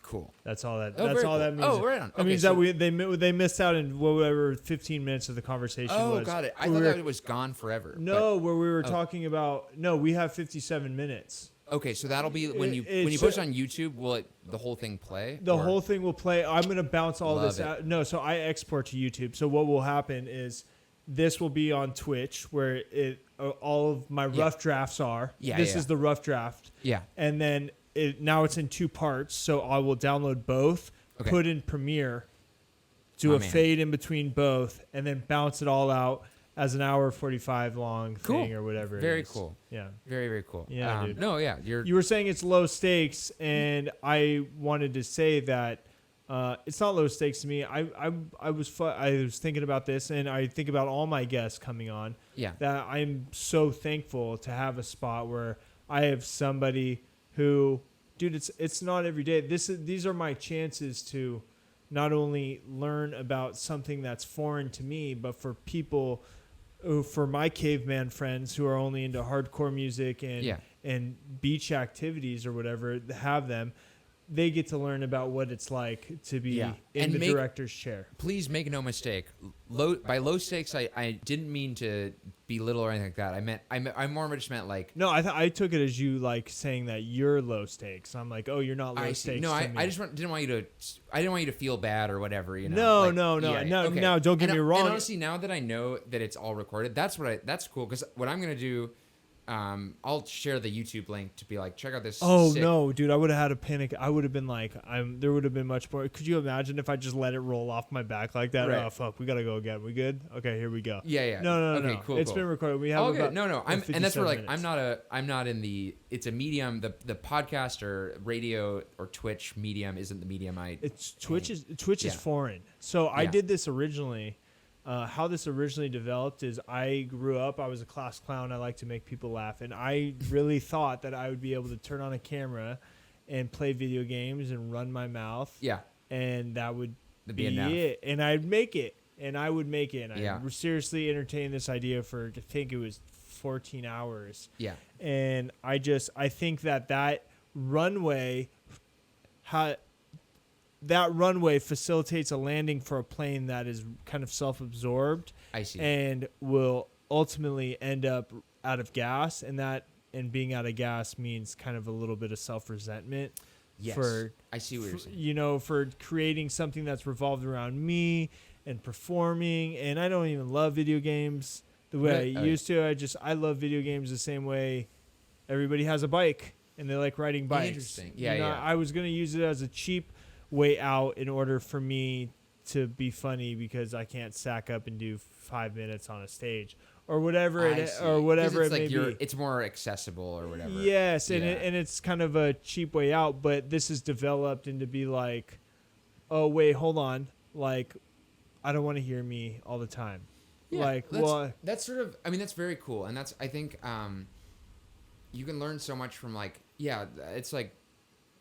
Cool. That's all that. That means. Oh, right on. That means that they missed out in whatever 15 minutes of the conversation was. Oh, got it. I thought that it was gone forever. No, where we were talking about. No, we have 57 minutes. Okay, so that'll be when you post on YouTube. Will the whole thing play? The whole thing will play. I'm gonna bounce all this out. No, so I export to YouTube. So what will happen is, this will be on Twitch, where all of my rough drafts are. This is the rough draft. Yeah. And then now it's in two parts, so I will download both, put in Premiere, do fade in between both, and then bounce it all out as an hour 45 long thing or whatever. Very it is. Cool. Yeah. Very, very cool. Yeah, dude. No, yeah. You were saying it's low stakes, and I wanted to say that it's not low stakes to me. I was thinking about this, and I think about all my guests coming on. Yeah. That I'm so thankful to have a spot where I have somebody who, dude, it's not every day. These are my chances to not only learn about something that's foreign to me, but for people, for my caveman friends who are only into hardcore music and beach activities or whatever, have them. They get to learn about what it's like to be in the director's chair. Please make no mistake. By low stakes, I didn't mean to belittle or anything like that. I more just meant, like. No, I took it as you, like, saying that you're low stakes. I'm like, oh, you're not low stakes. No, to me. I just didn't want you to feel bad or whatever. You know. No. No, don't get me wrong. And honestly, now that I know that it's all recorded, that's cool. Because what I'm gonna do. I'll share the YouTube link to be like, check out this. Oh no, dude! I would have had a panic. I would have been like, there would have been much more. Could you imagine if I just let it roll off my back like that? Right. Oh fuck, we gotta go again. We good? Okay, here we go. Yeah. No. Okay, cool. It's been recorded. We have all about good. No. And that's where, like, minutes. I'm not in the. It's a medium. The podcast or radio or Twitch medium isn't the medium Twitch is foreign. So I did this originally. How this originally developed is I grew up, I was a class clown. I like to make people laugh. And I really thought that I would be able to turn on a camera and play video games and run my mouth. Yeah. And that would be enough. it. And I'd make it. and I would make it. And Yeah. I seriously entertained this idea for, I think it was 14 hours. Yeah. And I think that runway, that runway facilitates a landing for a plane that is kind of self-absorbed. I see. And will ultimately end up out of gas, and being out of gas means kind of a little bit of self-resentment. Yes. I see what you're saying. You know, for creating something that's revolved around me and performing. And I don't even love video games the way I used to. I love video games the same way everybody has a bike and they like riding bikes. Interesting. Yeah, you know, yeah. I was going to use it as a cheap way out in order for me to be funny because I can't sack up and do 5 minutes on a stage or whatever it may be. It's more accessible or whatever. Yes, and it's kind of a cheap way out, but this is developed into be like, oh wait, hold on, like I don't want to hear me all the time. Yeah, that's sort of, I mean, that's very cool, and I think you can learn so much from like, yeah, it's like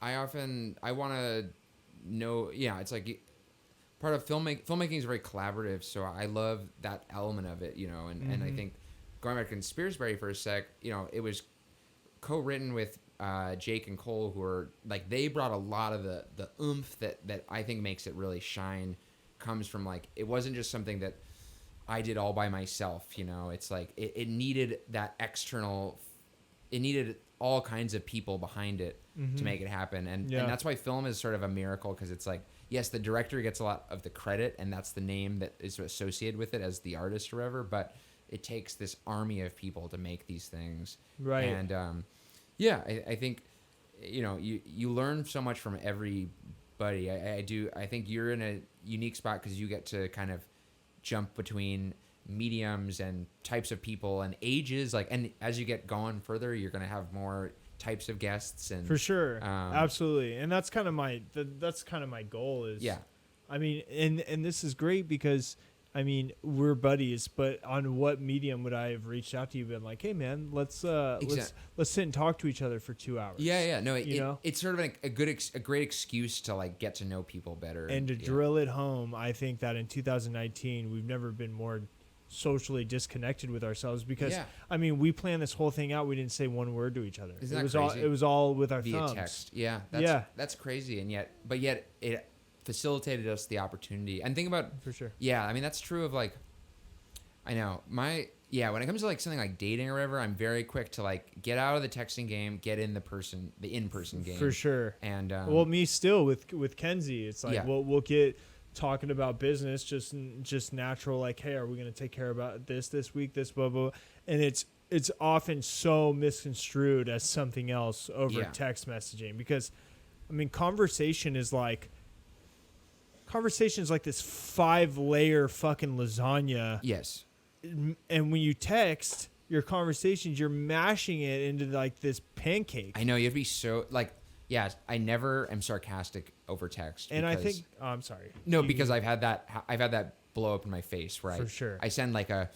I want to know, yeah, it's like part of filmmaking is very collaborative, so I love that element of it, you know, and I think going back to Conspiracy for a sec, you know, it was co-written with Jake and Cole, who are like, they brought a lot of the oomph that I think makes it really shine, comes from like, it wasn't just something that I did all by myself, you know, it's like it needed that external, it needed all kinds of people behind it to make it happen, and that's why film is sort of a miracle, because it's like, yes, the director gets a lot of the credit, and that's the name that is associated with it as the artist or whatever, but it takes this army of people to make these things. Right. And I think, you know, you learn so much from everybody. I think you're in a unique spot because you get to kind of jump between mediums and types of people and ages. Like, and as you get going further, you're going to have more types of guests, and for sure, absolutely, and that's kind of my goal is, yeah, I mean, and this is great because I mean, we're buddies, but on what medium would I have reached out to you, been like, hey man, let's sit and talk to each other for 2 hours? No, it's sort of like a great excuse to like get to know people better and to drill it home. I think that in 2019 we've never been more socially disconnected with ourselves, because I mean, we planned this whole thing out, we didn't say one word to each other. Isn't that crazy? It was all with our via thumbs. Text. That's crazy, and yet it facilitated us the opportunity. And think about, for sure, I mean, that's true of like, I know when it comes to like something like dating or whatever, I'm very quick to like get out of the texting game, get in the in-person game, for sure. And well, me still with Kenzie, it's like we'll get talking about business, just natural, like, hey, are we going to take care about this week, this blah blah, and it's often so misconstrued as something else over text messaging, because I mean, conversation is like this 5-layer fucking lasagna. Yes. And when you text your conversations, you're mashing it into like this pancake. I know, you have to be so like, I never am sarcastic over text. And I think, I'm sorry. No, because I've had that blow up in my face where I send like I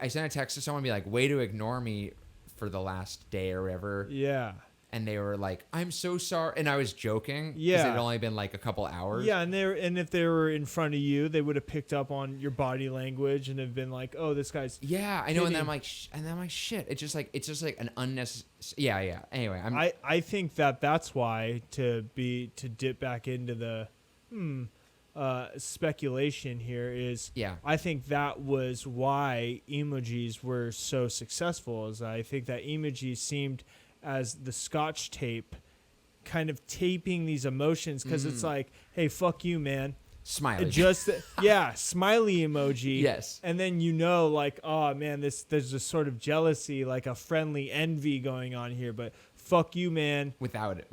send a text to someone and be like, way to ignore me for the last day or whatever. Yeah. And they were like, I'm so sorry. And I was joking. Yeah. Because it had only been like a couple hours. Yeah. And if they were in front of you, they would have picked up on your body language and have been like, oh, this guy's. Yeah, I know. And then I'm like, shit. It's just like an unnecessary. Yeah. Anyway, I think that's why to dip back into the speculation here is, I think that was why emojis were so successful. Is I think that emojis seemed as the Scotch tape kind of taping these emotions, because it's like, hey, fuck you, man. Smiley. Just smiley emoji. Yes. And then like, oh man, there's this sort of jealousy, like a friendly envy going on here, but fuck you, man. Without it.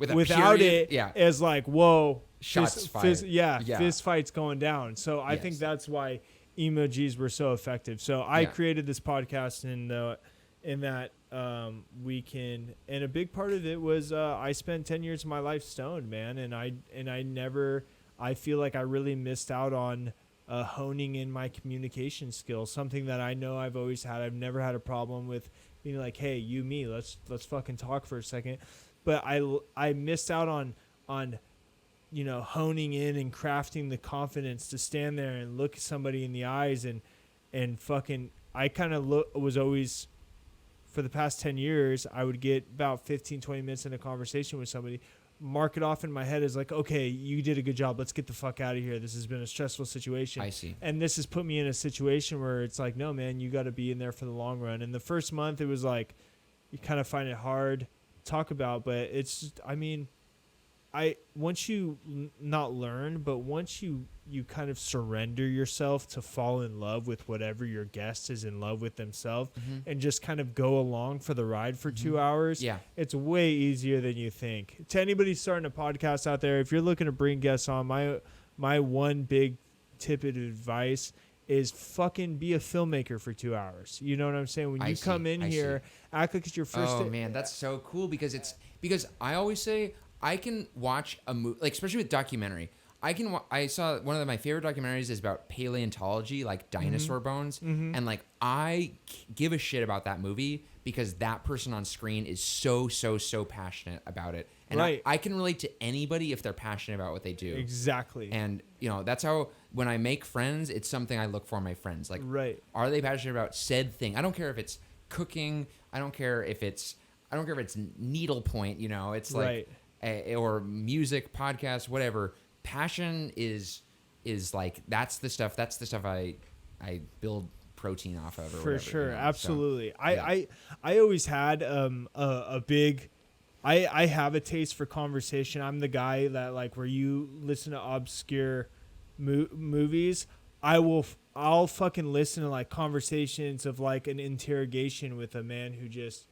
Is like, whoa. Shots fired. Fist fights going down. So I think that's why emojis were so effective. So I created this podcast in that we can, and a big part of it was I spent 10 years of my life stoned, man, and I feel like I really missed out on honing in my communication skills, something that I know I've always had. I've never had a problem with being like, hey, you, me, let's fucking talk for a second. But I missed out on honing in and crafting the confidence to stand there and look somebody in the eyes and fucking, I kind of was always, for the past 10 years, I would get about 15, 20 minutes in a conversation with somebody, mark it off in my head as like, okay, you did a good job. Let's get the fuck out of here. This has been a stressful situation. I see. And this has put me in a situation where it's like, no, man, you got to be in there for the long run. And the first month, it was like, you kind of find it hard to talk about, but it's just, I mean, once you not learn, but once you kind of surrender yourself to fall in love with whatever your guest is in love with themselves, and just kind of go along for the ride for 2 hours, it's way easier than you think. To anybody starting a podcast out there, if you're looking to bring guests on, my one big tip of advice is fucking be a filmmaker for 2 hours. You know what I'm saying? When you come in here, act like it's your first. Oh man, that's so cool because I always say, I can watch a movie, like especially with documentary. I saw one of my favorite documentaries is about paleontology, like dinosaur bones, and like I give a shit about that movie because that person on screen is so passionate about it, and I can relate to anybody if they're passionate about what they do. Exactly. And that's how when I make friends, it's something I look for in my friends. Like, are they passionate about said thing? I don't care if it's cooking. I don't care if it's needlepoint. It's like. Or music, podcast, whatever. Passion is like that's the stuff I build protein off of. Or for whatever, sure, so, absolutely. I always had a big. I have a taste for conversation. I'm the guy that like where you listen to obscure movies. I'll fucking listen to like conversations of like an interrogation with a man who just.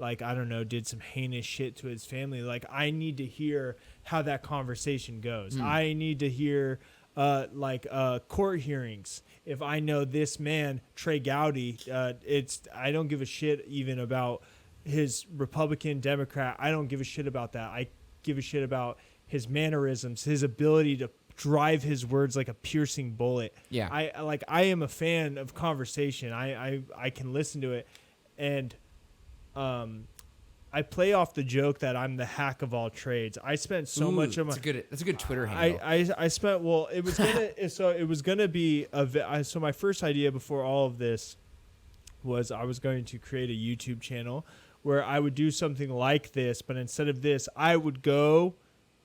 Like, I don't know, did some heinous shit to his family. Like, I need to hear how that conversation goes. I need to hear, court hearings. If I know this man, Trey Gowdy, I don't give a shit even about his Republican, Democrat. I don't give a shit about that. I give a shit about his mannerisms, his ability to drive his words like a piercing bullet. Yeah. I am a fan of conversation. I can listen to it. And... I play off the joke that I'm the hack of all trades. I spent so much of my. That's a good Twitter handle. I spent it was gonna be so my first idea before all of this was I was going to create a YouTube channel where I would do something like this, but instead of this, I would go,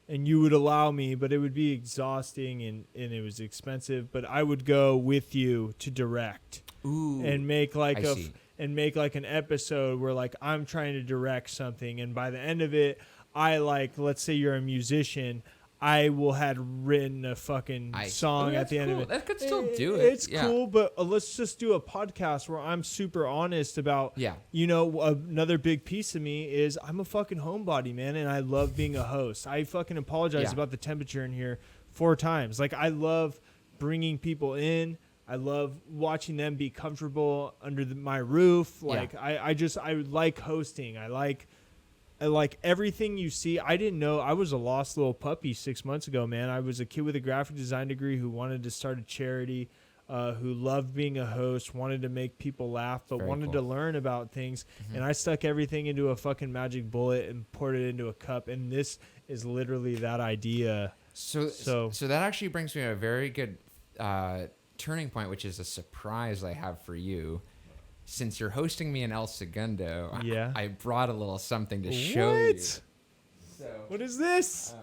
and you would allow me, but it would be exhausting and it was expensive. But I would go with you to direct, and make like an episode where like I'm trying to direct something, and by the end of it, let's say you're a musician, I will had written a fucking song at the end of it. That could still do it. It's cool, but let's just do a podcast where I'm super honest about. Another big piece of me is I'm a fucking homebody, man, and I love being a host. I fucking apologize about the temperature in here 4 times. Like I love bringing people in. I love watching them be comfortable under my roof. Like I like hosting. I like everything you see. I didn't know I was a lost little puppy 6 months ago, man. I was a kid with a graphic design degree who wanted to start a charity, who loved being a host, wanted to make people laugh, but wanted to learn about things. And I stuck everything into a fucking magic bullet and poured it into a cup. And this is literally that idea. So that actually brings me to a very good turning point, which is a surprise I have for you. Since you're hosting me in El Segundo, I brought a little something to show you. So, what is this?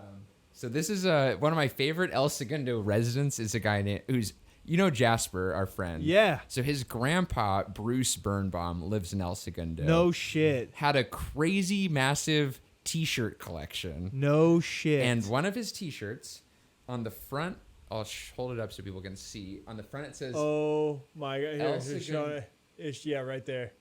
So this is one of my favorite El Segundo residents is a guy named who's Jasper, our friend. Yeah. So his grandpa Bruce Birnbaum lives in El Segundo. No shit. Had a crazy massive T-shirt collection. No shit. And one of his T-shirts on the front. I'll hold it up so people can see. On the front it says, "Oh my God!" Here, right there.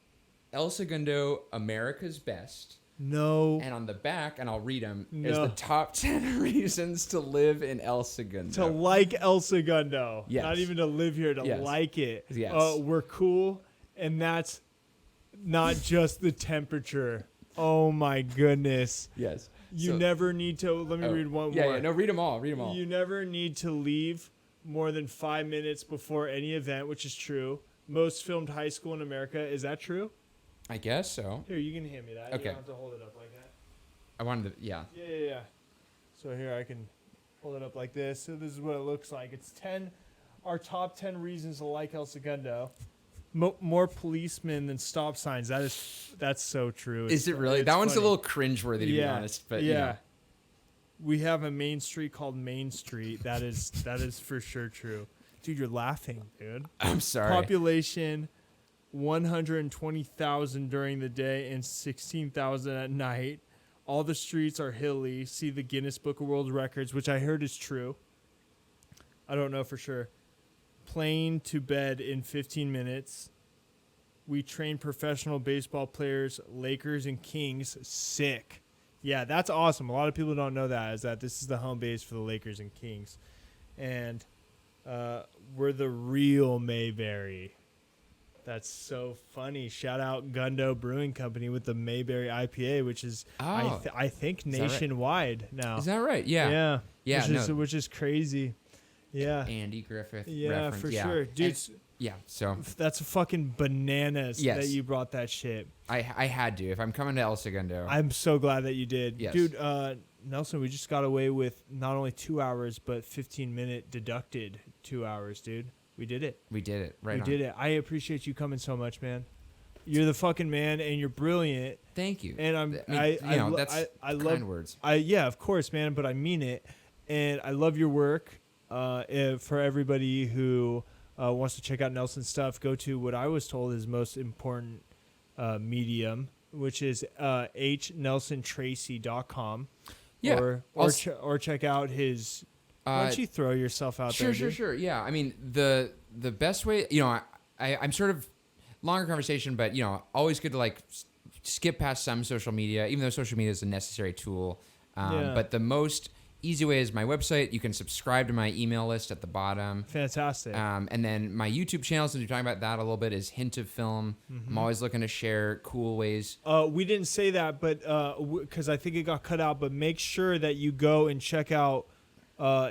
El Segundo, America's Best. No. And on the back, and I'll read them, is the top 10 reasons to live in El Segundo. To like El Segundo. Yes. Not even to live here, to like it. Yes. We're cool, and that's not just the temperature. Oh my goodness. Yes. You never need to. Let me read one more. Yeah, no, read them all. You never need to leave more than 5 minutes before any event, which is true. Most filmed high school in America. Is that true? I guess so. Here, you can hand me that. Okay. You don't have to hold it up like that. I wanted to, Yeah. So here I can Hold it up like this. So this is what it looks like. It's our top 10 reasons to like El Segundo. More policemen than stop signs. That's so true. Is it really? That one's a little cringeworthy, to be honest. But yeah. You know. We have a main street called Main Street. That is for sure true. Dude, you're laughing, dude. I'm sorry. Population 120,000 during the day and 16,000 at night. All the streets are hilly. See the Guinness Book of World Records, which I heard is true. I don't know for sure. Plane to bed in 15 minutes. We train professional baseball players, Lakers and Kings. Sick. Yeah, that's awesome. A lot of people don't know that, is that this is the home base for the Lakers and Kings. And we're the real Mayberry. That's so funny. Shout out Gundo Brewing Company with the Mayberry IPA, which is, I think, nationwide now. Is that right? Yeah. Yeah. Which is crazy. Yeah. Andy Griffith reference. For sure. Dude, so that's fucking bananas that you brought that shit. I had to. If I'm coming to El Segundo. I'm so glad that you did. Yes. Dude, Nelson, we just got away with not only 2 hours, but 15-minute deducted 2 hours, dude. We did it. We did it. Right We on. did it. I appreciate you coming so much, man. You're the fucking man, and you're brilliant. Thank you. And that's kind words. Yeah, of course, man, but I mean it. And I love your work. For everybody who wants to check out Nelson's stuff, go to what I was told is most important medium, which is HNelsonTracey.com. Yeah. Or check out his. Why don't you throw yourself out there? Sure. Yeah. I mean, the best way, you know, I'm sort of longer conversation, but, you know, always good to like skip past some social media, even though social media is a necessary tool. But the most easy way is my website. You can subscribe to my email list at the bottom. Fantastic. And then my YouTube channel, since we're talking about that a little bit, is Hint of Film. I'm always looking to share cool ways. We didn't say that, but because I think it got cut out, but make sure that you go and check out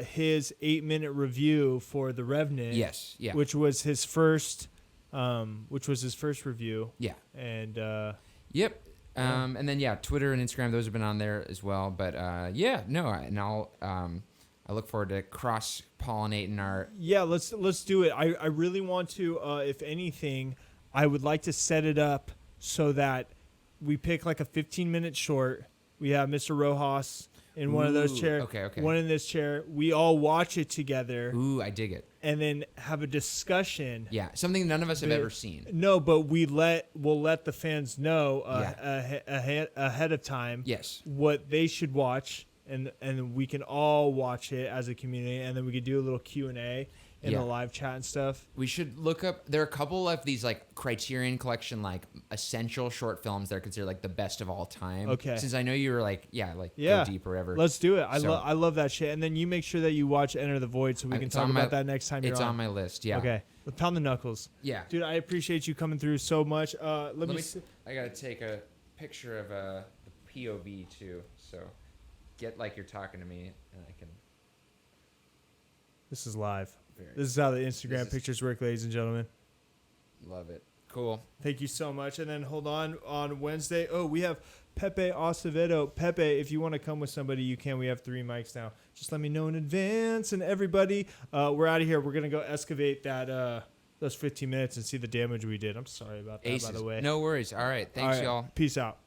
his 8-minute review for The Revenant. Yes. Yeah. Which was his first review. Yeah. And yep. And then Twitter and Instagram, those have been on there as well. But I look forward to cross pollinating our. Yeah, let's do it. I really want to. If anything, I would like to set it up so that we pick like a 15-minute short. We have Mr. Rojas in one of those chairs. Okay. One in this chair. We all watch it together. Ooh, I dig it. And then have a discussion. Yeah, something none of us have ever seen. No, but we'll let the fans know ahead of time. Yes. What they should watch, and we can all watch it as a community, and then we could do a little Q&A in the live chat and stuff. We should look up. There are a couple of these like Criterion Collection like essential short films that are considered like the best of all time. Okay. Since I know you were like go deep or whatever. Let's do it. I love that shit. And then you make sure that you watch Enter the Void so we can talk about that next time you're on. It's on my list. Yeah. Okay. Let's pound the knuckles. Yeah. Dude, I appreciate you coming through so much. Let me see. I gotta take a picture of the POV too. So get like you're talking to me and I can. This is live. This is how the Instagram pictures work, ladies and gentlemen. Love it. Cool. Thank you so much. And then hold on Wednesday. Oh, we have Pepe Acevedo. Pepe, if you want to come with somebody, you can. We have 3 mics now. Just let me know in advance. And everybody, we're out of here. We're going to go excavate that those 15 minutes and see the damage we did. I'm sorry about that, by the way. No worries. All right. Thanks, y'all. Peace out.